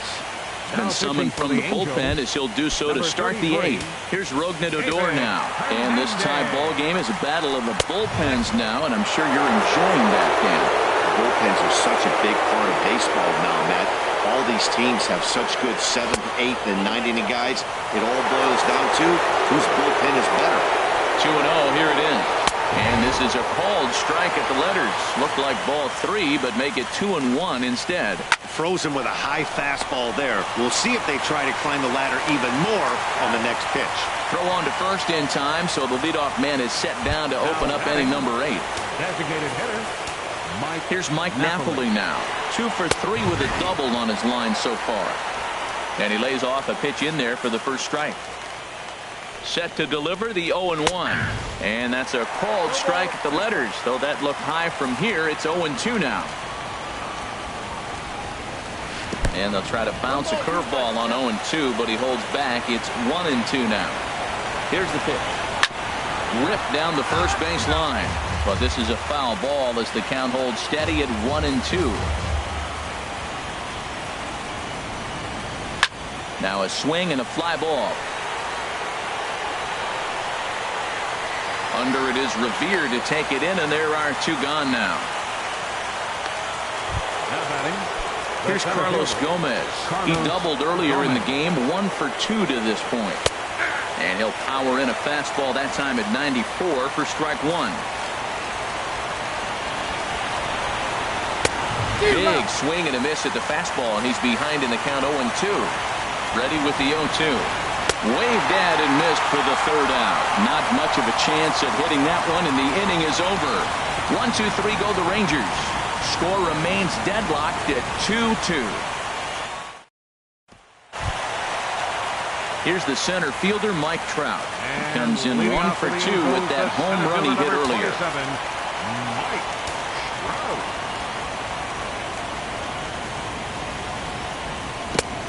been summoned from the bullpen as he'll do so to start the 8th. Here's Rougned Odor now. And this tie ball game is a battle of the bullpens now, and I'm sure you're enjoying that, Dan. Bullpens are such a big part of baseball now, Matt. All these teams have such good 7th, 8th, and 9th inning guys. It all boils down to whose bullpen is better. 2-0, here it is. And this is a called strike at the letters. Looked like ball 3, but make it 2-1 instead. Throws him with a high fastball there. We'll see if they try to climb the ladder even more on the next pitch. Throw on to first in time, so the leadoff man is set down to open up inning number 8. Designated hitter, Here's Mike Napoli now. 2 for 3 with a double on his line so far. And he lays off a pitch in there for the first strike. Set to deliver the 0-1. And that's a called strike at the letters. Though that looked high from here, it's 0-2 now. And they'll try to bounce a curveball on 0-2, but he holds back. It's 1-2 now. Here's the pitch. Ripped down the first base line. But this is a foul ball as the count holds steady at 1-2. Now a swing and a fly ball. Under it is Revere to take it in, and there are 2 gone now. Here's Carlos Gomez. He doubled earlier in the game, 1 for 2 to this point. And he'll power in a fastball that time at 94 for strike 1. Big swing and a miss at the fastball, and he's behind in the count 0-2. Ready with the 0-2. Waved at and missed for the 3rd out. Not much of a chance at hitting that one, and the inning is over. 1-2-3 go the Rangers. Score remains deadlocked at 2-2. Here's the center fielder, Mike Trout. He comes in 1 for 2 with that home run he hit earlier.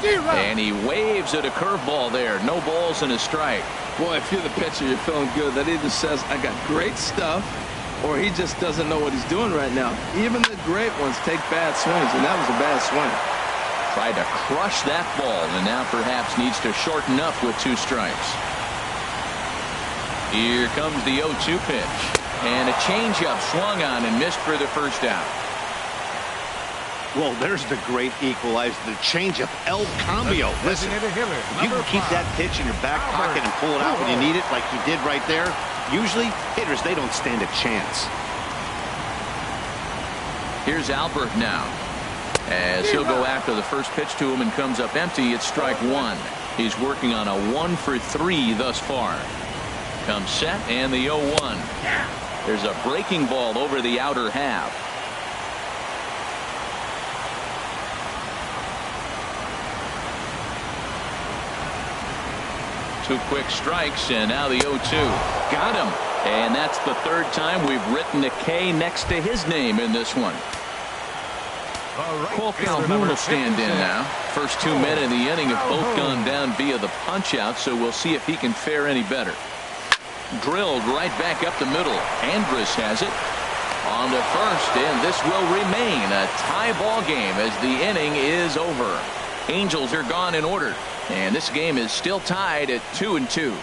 And he waves at a curveball there. No balls and a strike. Boy, if you're the pitcher, you're feeling good. That either says, I got great stuff, or he just doesn't know what he's doing right now. Even the great ones take bad swings, and that was a bad swing. Tried to crush that ball, and now perhaps needs to shorten up with 2 strikes. Here comes the 0-2 pitch. And a changeup swung on and missed for the first out. Well, there's the great equalizer, the changeup, El Cambio. Listen, if you can keep that pitch in your back pocket and pull it out when you need it, like he did right there, usually hitters, they don't stand a chance. Here's Albert now, as he'll go after the first pitch to him and comes up empty. It's strike one. He's working on a 1 for 3 thus far. Comes set and the 0-1. There's a breaking ball over the outer half. Two quick strikes, and now the 0-2. Got him. And that's the third time we've written a K next to his name in this one. Cole Calhoun will stand in now. First 2 men in the inning have both gone down via the punch-out, so we'll see if he can fare any better. Drilled right back up the middle. Andrus has it. On to first, and this will remain a tie ball game as the inning is over. Angels are gone in order, and this game is still tied at 2-2.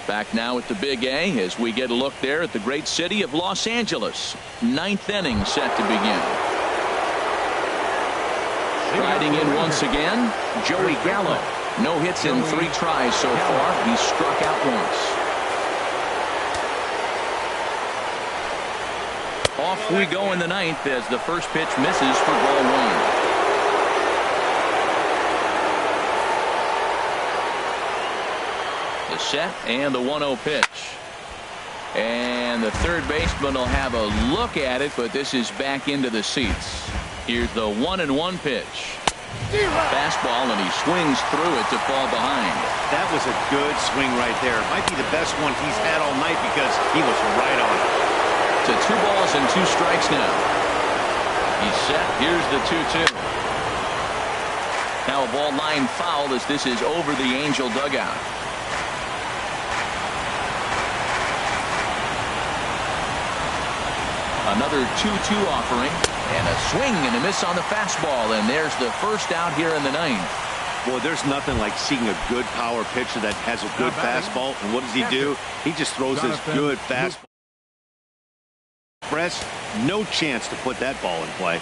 Back now at the Big A as we get a look there at the great city of Los Angeles. 9th inning set to begin. Riding in once again, Joey Gallo. No hits in 3 tries so far. He struck out once. Off we go in the 9th as the first pitch misses for ball 1. The set and the 1-0 pitch. And the third baseman will have a look at it, but this is back into the seats. Here's the 1-1 pitch. Fastball, and he swings through it to fall behind. That was a good swing right there. Might be the best one he's had all night because he was right on it. To 2 balls and 2 strikes now. He's set. Here's the 2-2. Now a ball line foul as this is over the Angel dugout. Another 2-2 offering, and a swing and a miss on the fastball, and there's the first out here in the 9th. Boy, there's nothing like seeing a good power pitcher that has a good fastball, and what does he do? He just throws this good fastball. Press, no chance to put that ball in play.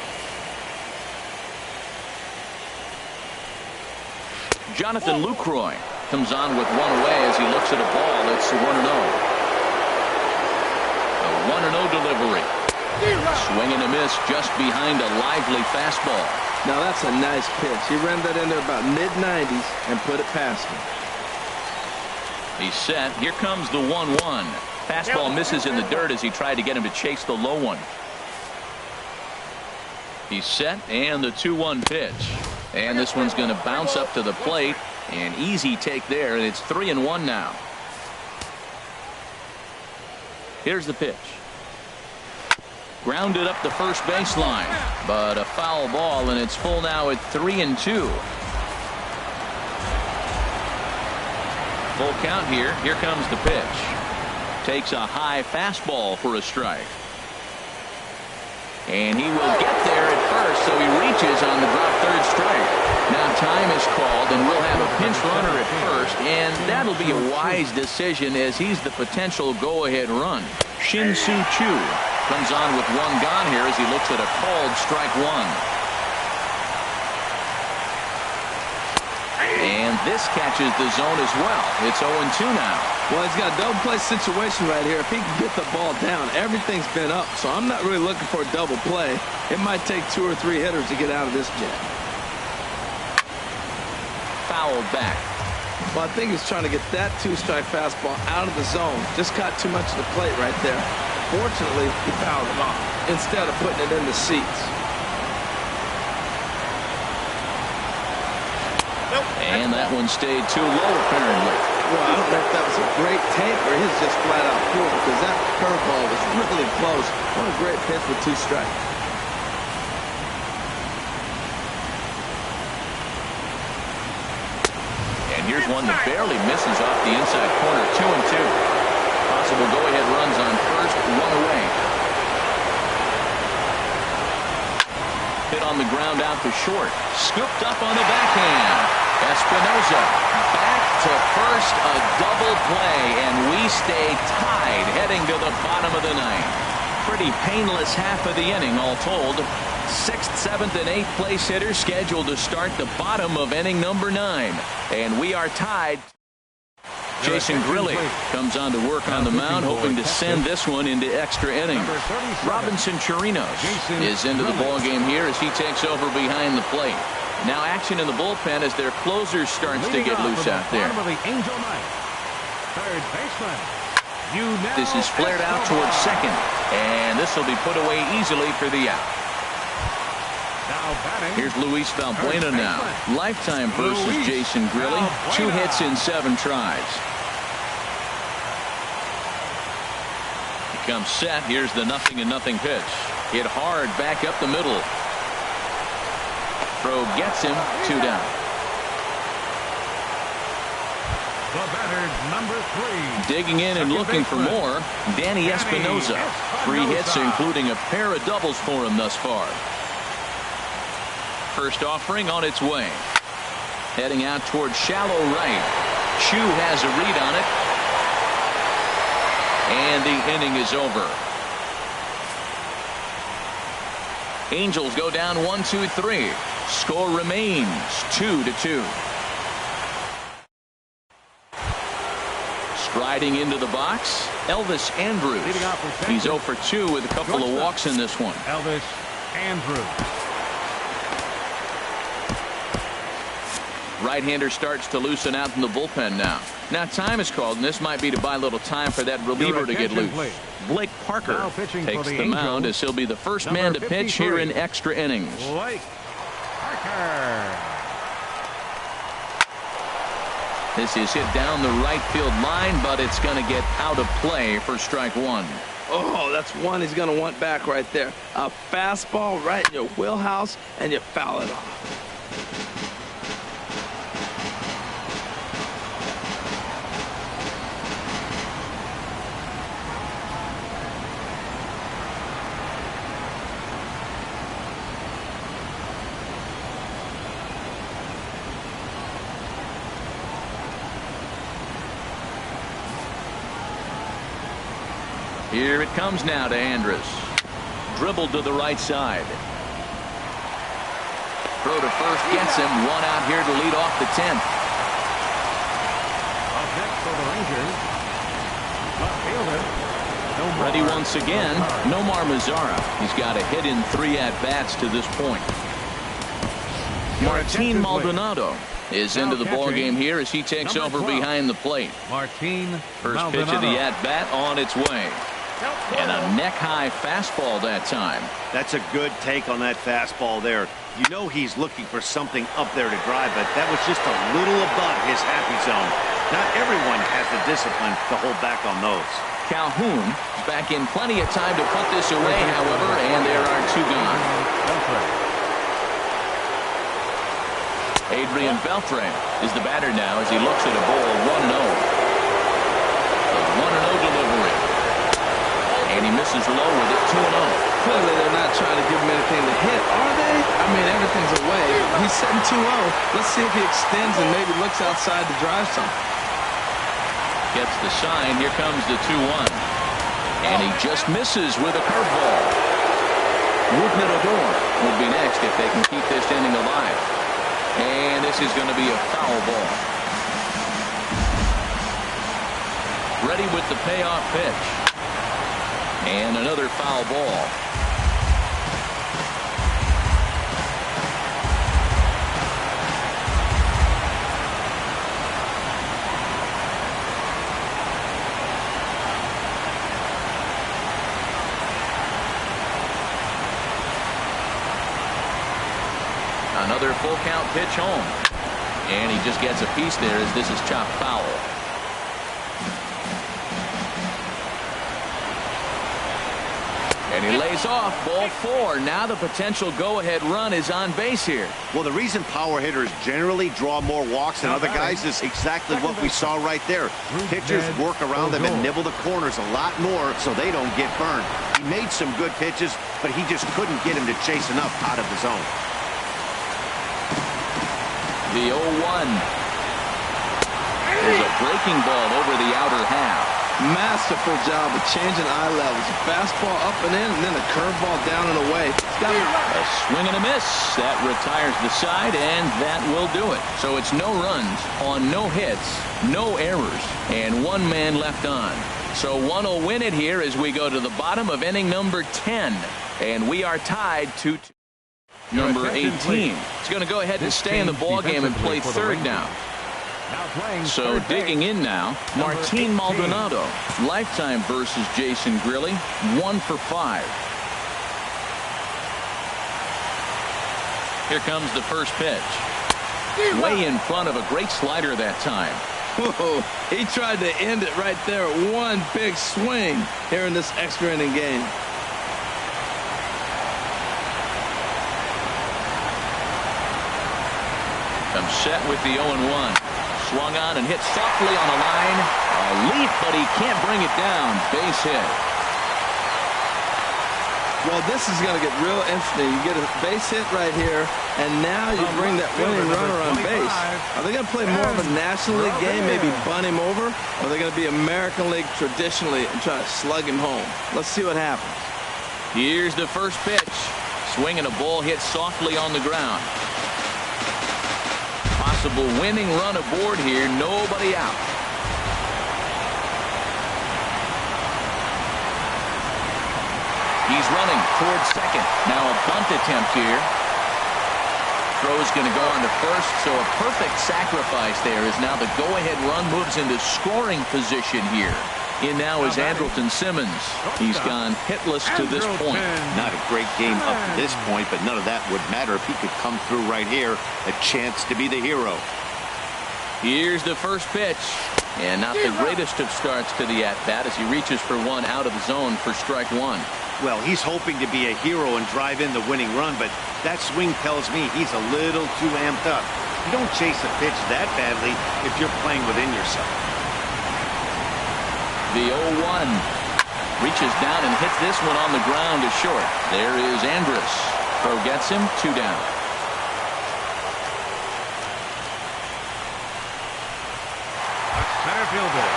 Jonathan Lucroy comes on with one away as he looks at a ball. It's 1-0. A 1-0 delivery. Swing and a miss just behind a lively fastball. Now that's a nice pitch. He ran that in there about mid-90s and put it past him. He's set. Here comes the 1-1. Fastball misses in the dirt as he tried to get him to chase the low one. He's set, and the 2-1 pitch. And this one's going to bounce up to the plate. An easy take there, and it's 3-1 now. Here's the pitch. Grounded up the first baseline, but a foul ball, and it's full now at 3-2. Full count here. Here comes the pitch. Takes a high fastball for a strike. And he will get there at first, so he reaches on the drop third strike. Now time is called, and we'll have a pinch runner at first, and that'll be a wise decision as he's the potential go-ahead run. Shin-Soo Choo comes on with one gone here as he looks at a called strike one. And this catches the zone as well. It's 0-2 now. Well, he's got a double play situation right here. If he can get the ball down, everything's been up, so I'm not really looking for a double play. It might take 2 or 3 hitters to get out of this jam. Fouled back. Well, I think he's trying to get that 2-strike fastball out of the zone. Just caught too much of the plate right there. Fortunately, he fouled him off instead of putting it in the seats. And that one stayed too low, apparently. Well, I don't know if that was a great take or he's just flat out cool, because that curveball was really close. What a great pitch with 2 strikes. And here's one that barely misses off the inside corner. 2-2. Possible go-ahead runs on first, 1 away. Hit on the ground out to short. Scooped up on the backhand. Espinosa back to first, a double play, and we stay tied heading to the bottom of the ninth. Pretty painless half of the inning all told. 6th, 7th, and 8th place hitters scheduled to start the bottom of inning number 9. And we are tied. Jason Grilli comes on to work on the mound, hoping to send this one into extra innings. Robinson Chirinos is into the ballgame here as he takes over behind the plate. Now action in the bullpen as their closer starts to get loose out there. This is flared out towards second, and this will be put away easily for the out. Here's Luis Valbuena now. Lifetime versus Jason Grilli. 2 hits in 7 tries. He comes set. Here's the 0-0 pitch. Hit hard back up the middle. Throw gets him. 2 down. The batter, number 3. Digging in and looking for more, Danny Espinosa. 3 hits, including a pair of doubles for him thus far. First offering on its way. Heading out towards shallow right. Chu has a read on it. And the inning is over. Angels go down 1-2-3. Score remains 2-2. Striding into the box, Elvis Andrus. He's 0 for 2 with a couple of walks in this one. Elvis Andrus. Right-hander starts to loosen out in the bullpen now. Now time is called, and this might be to buy a little time for that reliever to get loose. Blake Parker takes the mound as he'll be the first man to pitch here in extra innings. Blake Parker. This is hit down the right field line, but it's going to get out of play for strike 1. Oh, that's one he's going to want back right there. A fastball right in your wheelhouse, and you foul it off. Here it comes now to Andrus. Dribbled to the right side. Throw to first gets him. 1 out here to lead off the 10th. Up next for the Rangers, left fielder, Ready once again, Nomar Mazara. He's got a hit in 3 at-bats to this point. Martin Maldonado is into the ballgame here as he takes over behind the plate. First pitch of the at-bat on its way. And a neck-high fastball that time. That's a good take on that fastball there. You know he's looking for something up there to drive, but that was just a little above his happy zone. Not everyone has the discipline to hold back on those. Calhoun is back in plenty of time to put this away, however, and there are 2 gone. Adrian Beltre is the batter now as he looks at a ball 1-0. The 1-0 delivery. And he misses low with it, 2-0. Clearly they're not trying to give him anything to hit, are they? I mean, everything's away. He's setting 2-0. Let's see if he extends and maybe looks outside to drive something. Gets the sign. Here comes the 2-1. And he just misses with a curveball. Rougned Odor will be next if they can keep this inning alive. And this is going to be a foul ball. Ready with the payoff pitch. And another foul ball. Another full count pitch home. And he just gets a piece there as this is chopped foul. And he lays off, ball 4. Now the potential go-ahead run is on base here. Well, the reason power hitters generally draw more walks than other guys is exactly what we saw right there. Pitchers work around them and nibble the corners a lot more so they don't get burned. He made some good pitches, but he just couldn't get him to chase enough out of the zone. The 0-1. There's a breaking ball over the outer half. Masterful job of changing eye levels. Fastball up and in, and then a curveball down and away. A swing and a miss. That retires the side, and that will do it. So it's no runs on no hits, no errors, and one man left on. So one will win it here as we go to the bottom of inning number 10. And we are tied to number 18. He's going to go ahead and stay in the ballgame and play third now. So digging in now, Martin Maldonado. Lifetime versus Jason Grilli. 1 for 5. Here comes the first pitch. Way in front of a great slider that time. Whoa, he tried to end it right there. One big swing here in this extra inning game. Comes set with the 0-1. Swung on and hit softly on a line. A leap, but he can't bring it down. Base hit. Well, this is going to get real interesting. You get a base hit right here, and now you bring that winning runner on base. Are they going to play more of a National League game, maybe bunt him over? Or are they going to be American League traditionally and try to slug him home? Let's see what happens. Here's the first pitch. Swinging a ball hit softly on the ground. Possible winning run aboard here. Nobody out. He's running towards second. Now a bunt attempt here. Throw's going to go on to first, so a perfect sacrifice there as now the go-ahead run moves into scoring position here. In now is Andrelton Simmons. He's gone hitless to this point. Not a great game up to this point, but none of that would matter if he could come through right here. A chance to be the hero. Here's the first pitch. And not the greatest of starts to the at-bat as he reaches for one out of the zone for strike one. Well, he's hoping to be a hero and drive in the winning run, but that swing tells me he's a little too amped up. You don't chase a pitch that badly if you're playing within yourself. The 0-1 reaches down and hits this one on the ground to short. There is Andrus. Throw gets him, 2 down. Center fielder.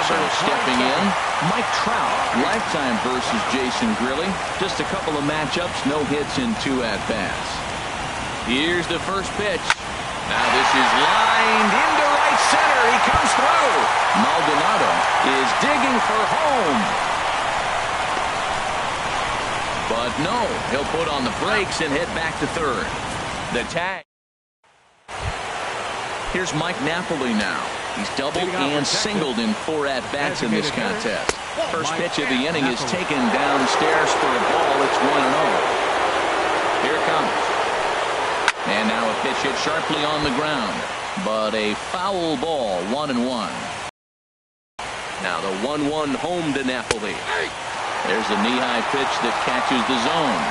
So stepping in, Mike Trout. Lifetime versus Jason Grilli. Just a couple of matchups, no hits in 2 at-bats. Here's the first pitch. Now this is lined into right center. He comes through. Maldonado is digging for home. But no, he'll put on the brakes and head back to third. The tag. Here's Mike Napoli now. He's doubled and singled in 4 at-bats in this contest. First pitch of the inning is taken downstairs for a ball. It's 1-0. Here it comes. And now a pitch hit sharply on the ground. But a foul ball, 1-1. Now the 1-1 home to Napoli. There's a knee-high pitch that catches the zone.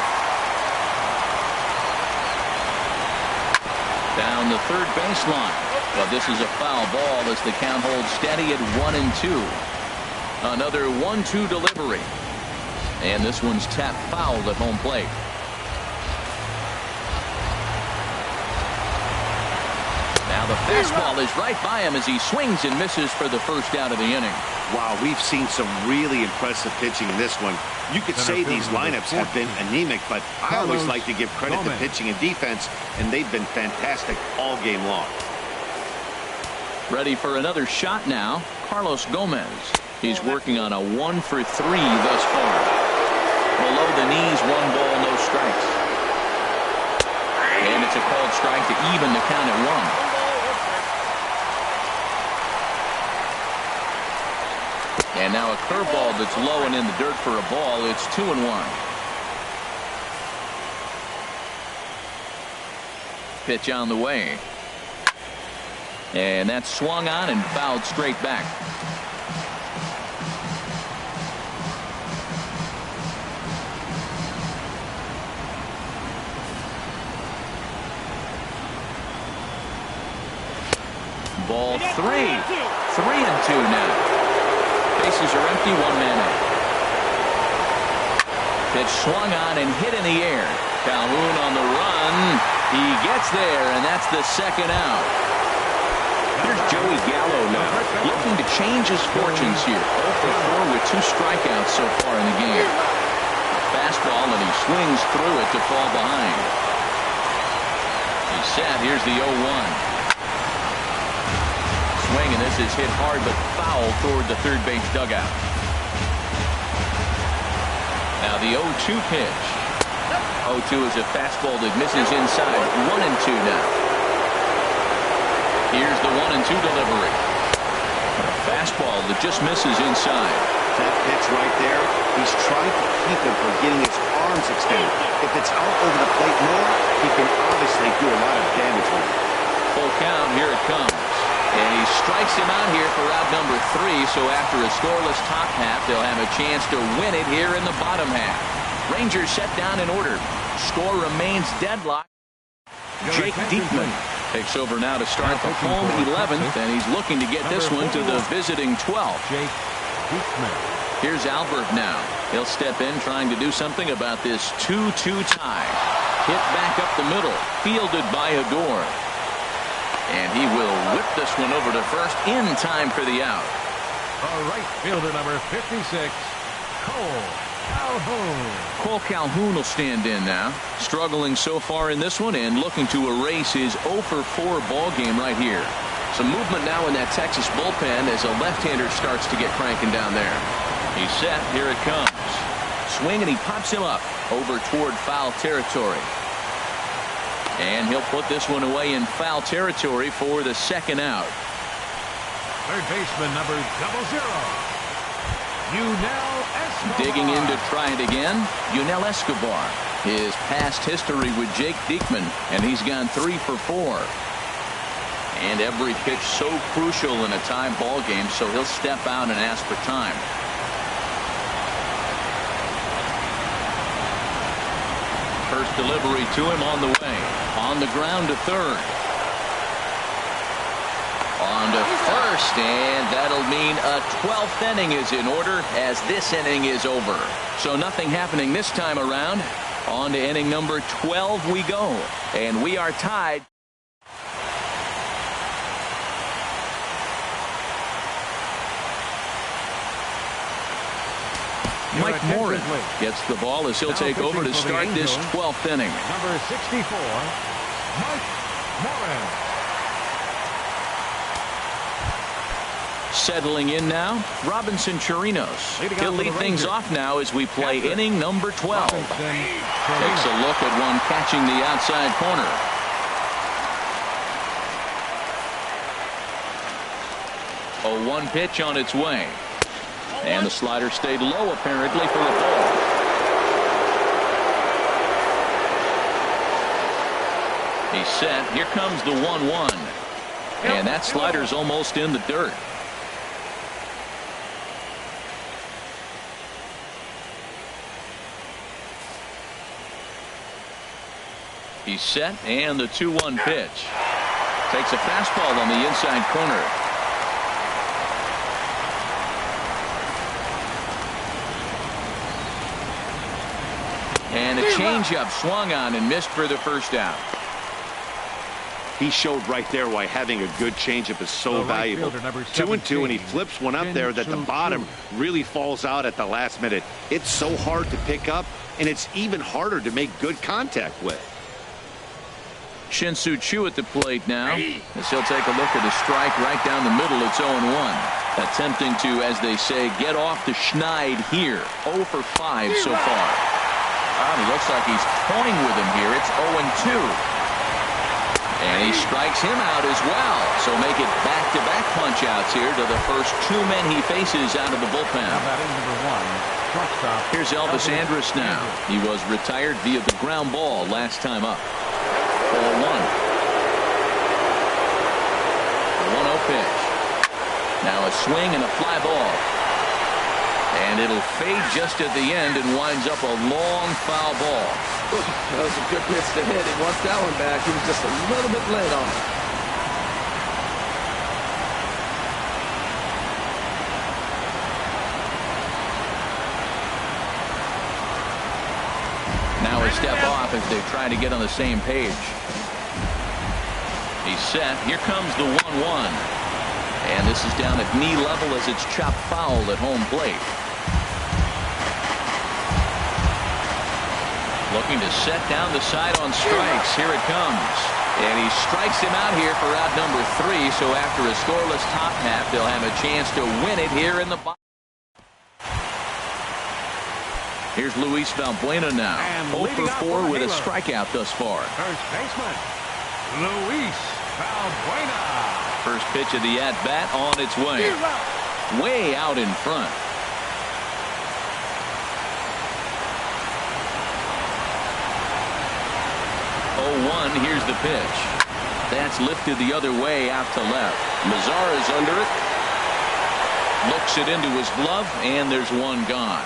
Down the third baseline. But this is a foul ball as the count holds steady at 1-2. Another 1-2 delivery. And this one's tapped foul at home plate. Now the fastball is right by him as he swings and misses for the first out of the inning. Wow, we've seen some really impressive pitching in this one. You could say these lineups have been anemic, but I always like to give credit to pitching and defense, and they've been fantastic all game long. Ready for another shot now, Carlos Gomez. He's working on a 1 for 3 thus far. Below the knees, 1 ball, no strikes. And it's a called strike to even the count at 1. And now a curveball that's low and in the dirt for a ball. It's 2-1. Pitch on the way. And that's swung on and fouled straight back. Ball 3. 3-2 now. Bases are empty, 1 man out. Pitch swung on and hit in the air. Calhoun on the run. He gets there, and that's the second out. Here's Joey Gallo now, looking to change his fortunes here. 0 for 4 with 2 strikeouts so far in the game. Fastball, and he swings through it to fall behind. He's set. Here's the 0-1. Swing, and this is hit hard but foul toward the third base dugout. Now the 0-2 pitch. 0-2 is a fastball that misses inside. 1-2 now. Here's the 1-2 delivery. A fastball that just misses inside. That pitch right there, he's trying to keep him from getting his arms extended. If it's out over the plate more, he can obviously do a lot of damage with it. Full count, here it comes. And he strikes him out here for out number 3, so after a scoreless top half, they'll have a chance to win it here in the bottom half. Rangers set down in order. Score remains deadlocked. Jake Diekman takes over now to start the home 11th, and he's looking to get this one to the visiting 12th. Jake Diekman. Here's Albert now. He'll step in trying to do something about this 2-2 tie. Hit back up the middle, fielded by Adore. And he will whip this one over to first in time for the out. Right fielder number 56, Cole Calhoun. Cole Calhoun will stand in now. Struggling so far in this one and looking to erase his 0 for 4 ball game right here. Some movement now in that Texas bullpen as a left-hander starts to get cranking down there. He's set. Here it comes. Swing, and he pops him up over toward foul territory. And he'll put this one away in foul territory for the second out. Third baseman number 00. Yunel Escobar. Digging in to try it again, Yunel Escobar. His past history with Jake Diekman, and he's gone 3 for 4. And every pitch so crucial in a tie ball game, so he'll step out and ask for time. First delivery to him on the way. On the ground to third. On to first, and that'll mean a 12th inning is in order as this inning is over. So nothing happening this time around. On to inning number 12 we go, and we are tied. Mike Morin gets the ball as he'll take over to start this 12th inning. Number 64, Mike Morin. Settling in now, Robinson Chirinos. He'll lead things off now as we play inning number 12. Takes a look at one catching the outside corner. A 1 pitch on its way. And the slider stayed low apparently for a ball. He's set. Here comes the 1-1. And that slider's almost in the dirt. He's set, and the 2-1 pitch. Takes a fastball on the inside corner. And a changeup swung on and missed for the first out. He showed right there why having a good changeup is so valuable. 2-2, and he flips one up there that the bottom really falls out at the last minute. It's so hard to pick up, and it's even harder to make good contact with. Shin-Soo Choo at the plate now, as he'll take a look at a strike right down the middle. It's 0-1. Attempting to, as they say, get off the schneid here. 0 for 5 so far. It looks like he's toying with him here. It's 0-2. And he strikes him out as well. So make it back-to-back punch-outs here to the first 2 men he faces out of the bullpen. Here's Elvis Andrus now. He was retired via the ground ball last time up. 0-1. 1-0 pitch. Now a swing and a fly ball. And it'll fade just at the end and winds up a long foul ball. That was a good pitch to hit. He wants that one back. He was just a little bit late on it. Now a step off as they try to get on the same page. He's set. Here comes the 1-1. And this is down at knee level as it's chopped foul at home plate. Looking to set down the side on strikes. Here it comes. And he strikes him out here for out number 3. So after a scoreless top half, they'll have a chance to win it here in the bottom. Here's Luis Valbuena now. 0 for 4 with a strikeout thus far. First baseman, Luis Valbuena. First pitch of the at-bat on its way. Way out in front. Here's the pitch. That's lifted the other way out to left. Mazara's under it. Looks it into his glove, and there's one gone.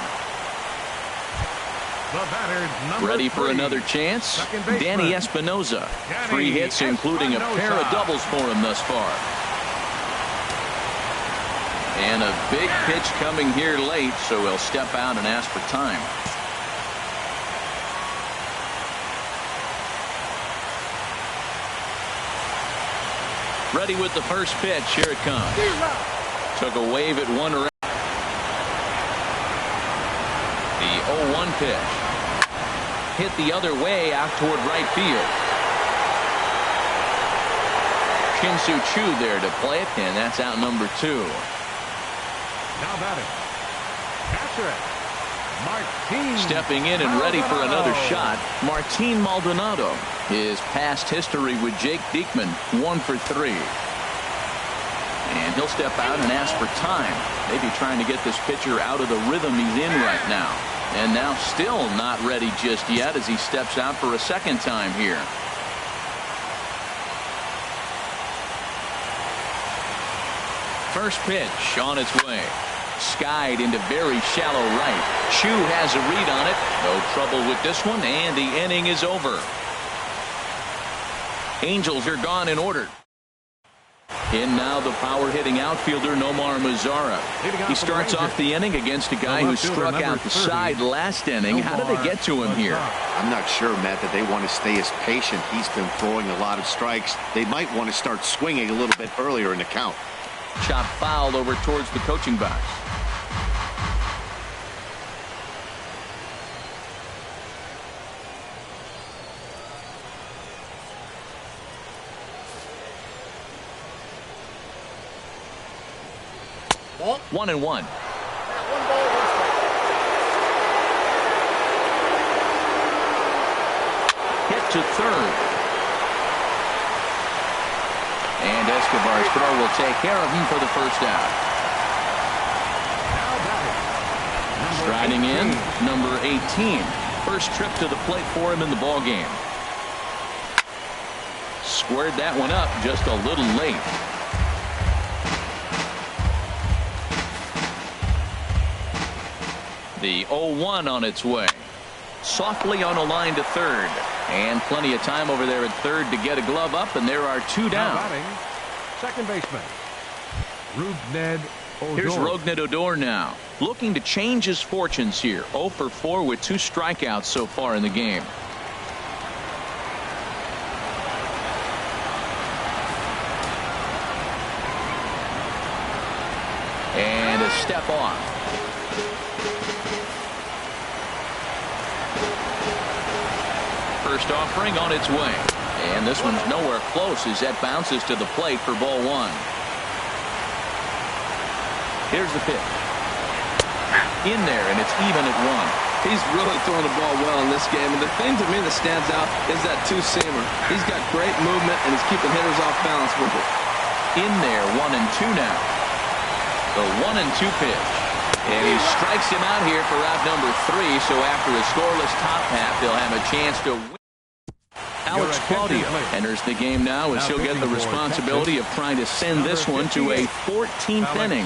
Ready for another chance? Danny Espinoza. 3 hits, including a pair of doubles for him thus far. And a big pitch coming here late, so he'll step out and ask for time. Ready with the first pitch. Here it comes. Took a wave at one around. The 0-1 pitch. Hit the other way out toward right field. Shin-Soo Choo there to play it, and that's out number 2. Now batting. Catcher it. Martin. Stepping in and ready for another shot, Martin Maldonado. His past history with Jake Diekman, 1 for 3. And he'll step out and ask for time. Maybe trying to get this pitcher out of the rhythm he's in right now. And now still not ready just yet as he steps out for a second time here. First pitch on its way. Skied into very shallow right. Choo has a read on it. No trouble with this one, and the inning is over. Angels are gone in order. In now the power-hitting outfielder Nomar Mazara. He starts off the inning against a guy who struck out the side last inning. How did they get to him here? I'm not sure, Matt, that they want to stay as patient. He's been throwing a lot of strikes. They might want to start swinging a little bit earlier in the count. Chop foul over towards the coaching box. Ball. 1-1. Hit to third. And Escobar's throw will take care of him for the first out. Striding in, number 18. First trip to the plate for him in the ballgame. Squared that one up just a little late. The 0-1 on its way. Softly on a line to third. And plenty of time over there at third to get a glove up, and there are 2 down. Second baseman, Rougned Odor. Here's Rougned Odor now. Looking to change his fortunes here. 0 for 4 with 2 strikeouts so far in the game. And a step off. First offering on its way. And this one's nowhere close as that bounces to the plate for ball 1. Here's the pitch. In there, and it's even at 1. He's really throwing the ball well in this game. And the thing to me that stands out is that two-seamer. He's got great movement, and he's keeping hitters off balance with it. In there, 1-2 now. The 1-2 pitch. And he strikes him out here for out number 3. So after a scoreless top half, they'll have a chance to win. Alex Claudio enters the game now as he'll get the responsibility of trying to send this one to a 14th inning.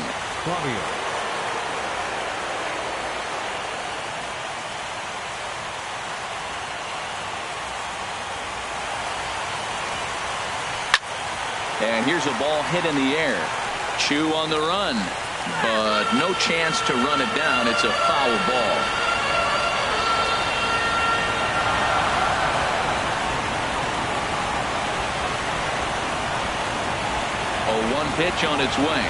And here's a ball hit in the air. Choo on the run, but no chance to run it down. It's a foul ball. One pitch on its way.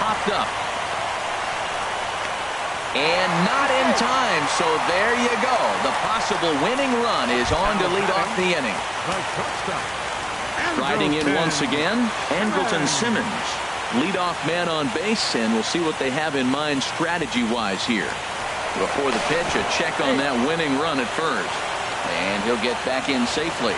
Popped up. And not in time, so there you go. The possible winning run is on to lead off the inning. Riding in once again, Andrelton Simmons. Leadoff man on base, and we'll see what they have in mind strategy-wise here. Before the pitch, a check on that winning run at first. And he'll get back in safely.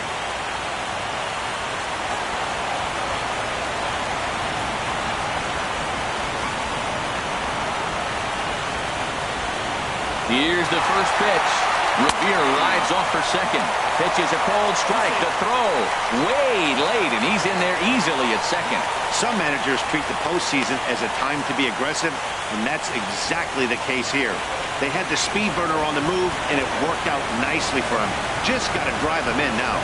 Here's the first pitch. Revere rides off for second. Pitches a cold strike. The throw way late, and he's in there easily at second. Some managers treat the postseason as a time to be aggressive, and that's exactly the case here. They had the speed burner on the move, and it worked out nicely for him. Just got to drive him in now.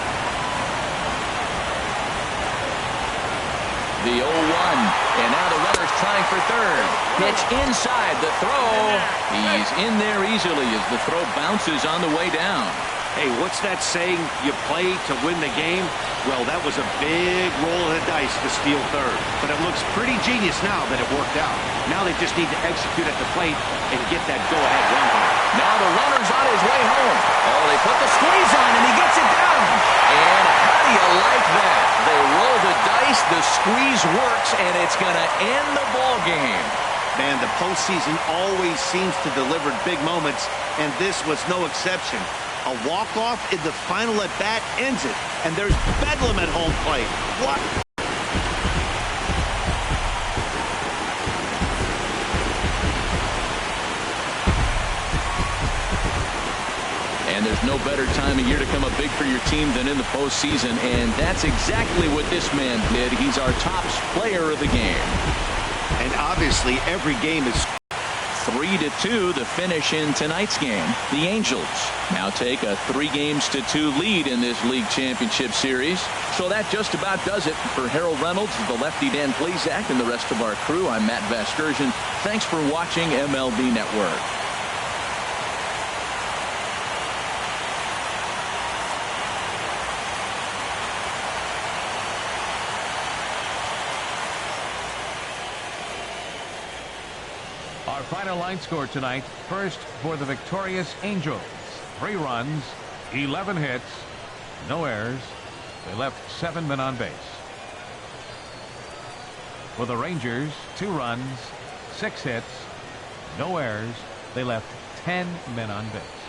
The 0-1, and now the runner's trying for third. Pitch inside, the throw. He's in there easily as the throw bounces on the way down. Hey, what's that saying? You play to win the game? Well, that was a big roll of the dice to steal third. But it looks pretty genius now that it worked out. Now they just need to execute at the plate and get that go-ahead run home. Now the runner's on his way home. Oh, they put the squeeze on, and he gets it down. And how do you like that? They roll the dice, the squeeze works, and it's going to end the ball game. Man, the postseason always seems to deliver big moments, and this was no exception. A walk-off in the final at-bat ends it, and there's bedlam at home plate. What? And there's no better time of year to come up big for your team than in the postseason, and that's exactly what this man did. He's our top player of the game. And obviously, every game is 3-2 the finish in tonight's game. The Angels now take a 3-2 lead in this league championship series. So that just about does it for Harold Reynolds, the lefty Dan Plesac, and the rest of our crew. I'm Matt Vasgersian. Thanks for watching MLB Network. Our final line score tonight. First for the victorious Angels. 3 runs, 11 hits, no errors. They left 7 men on base. For the Rangers, 2 runs, 6 hits, no errors. They left 10 men on base.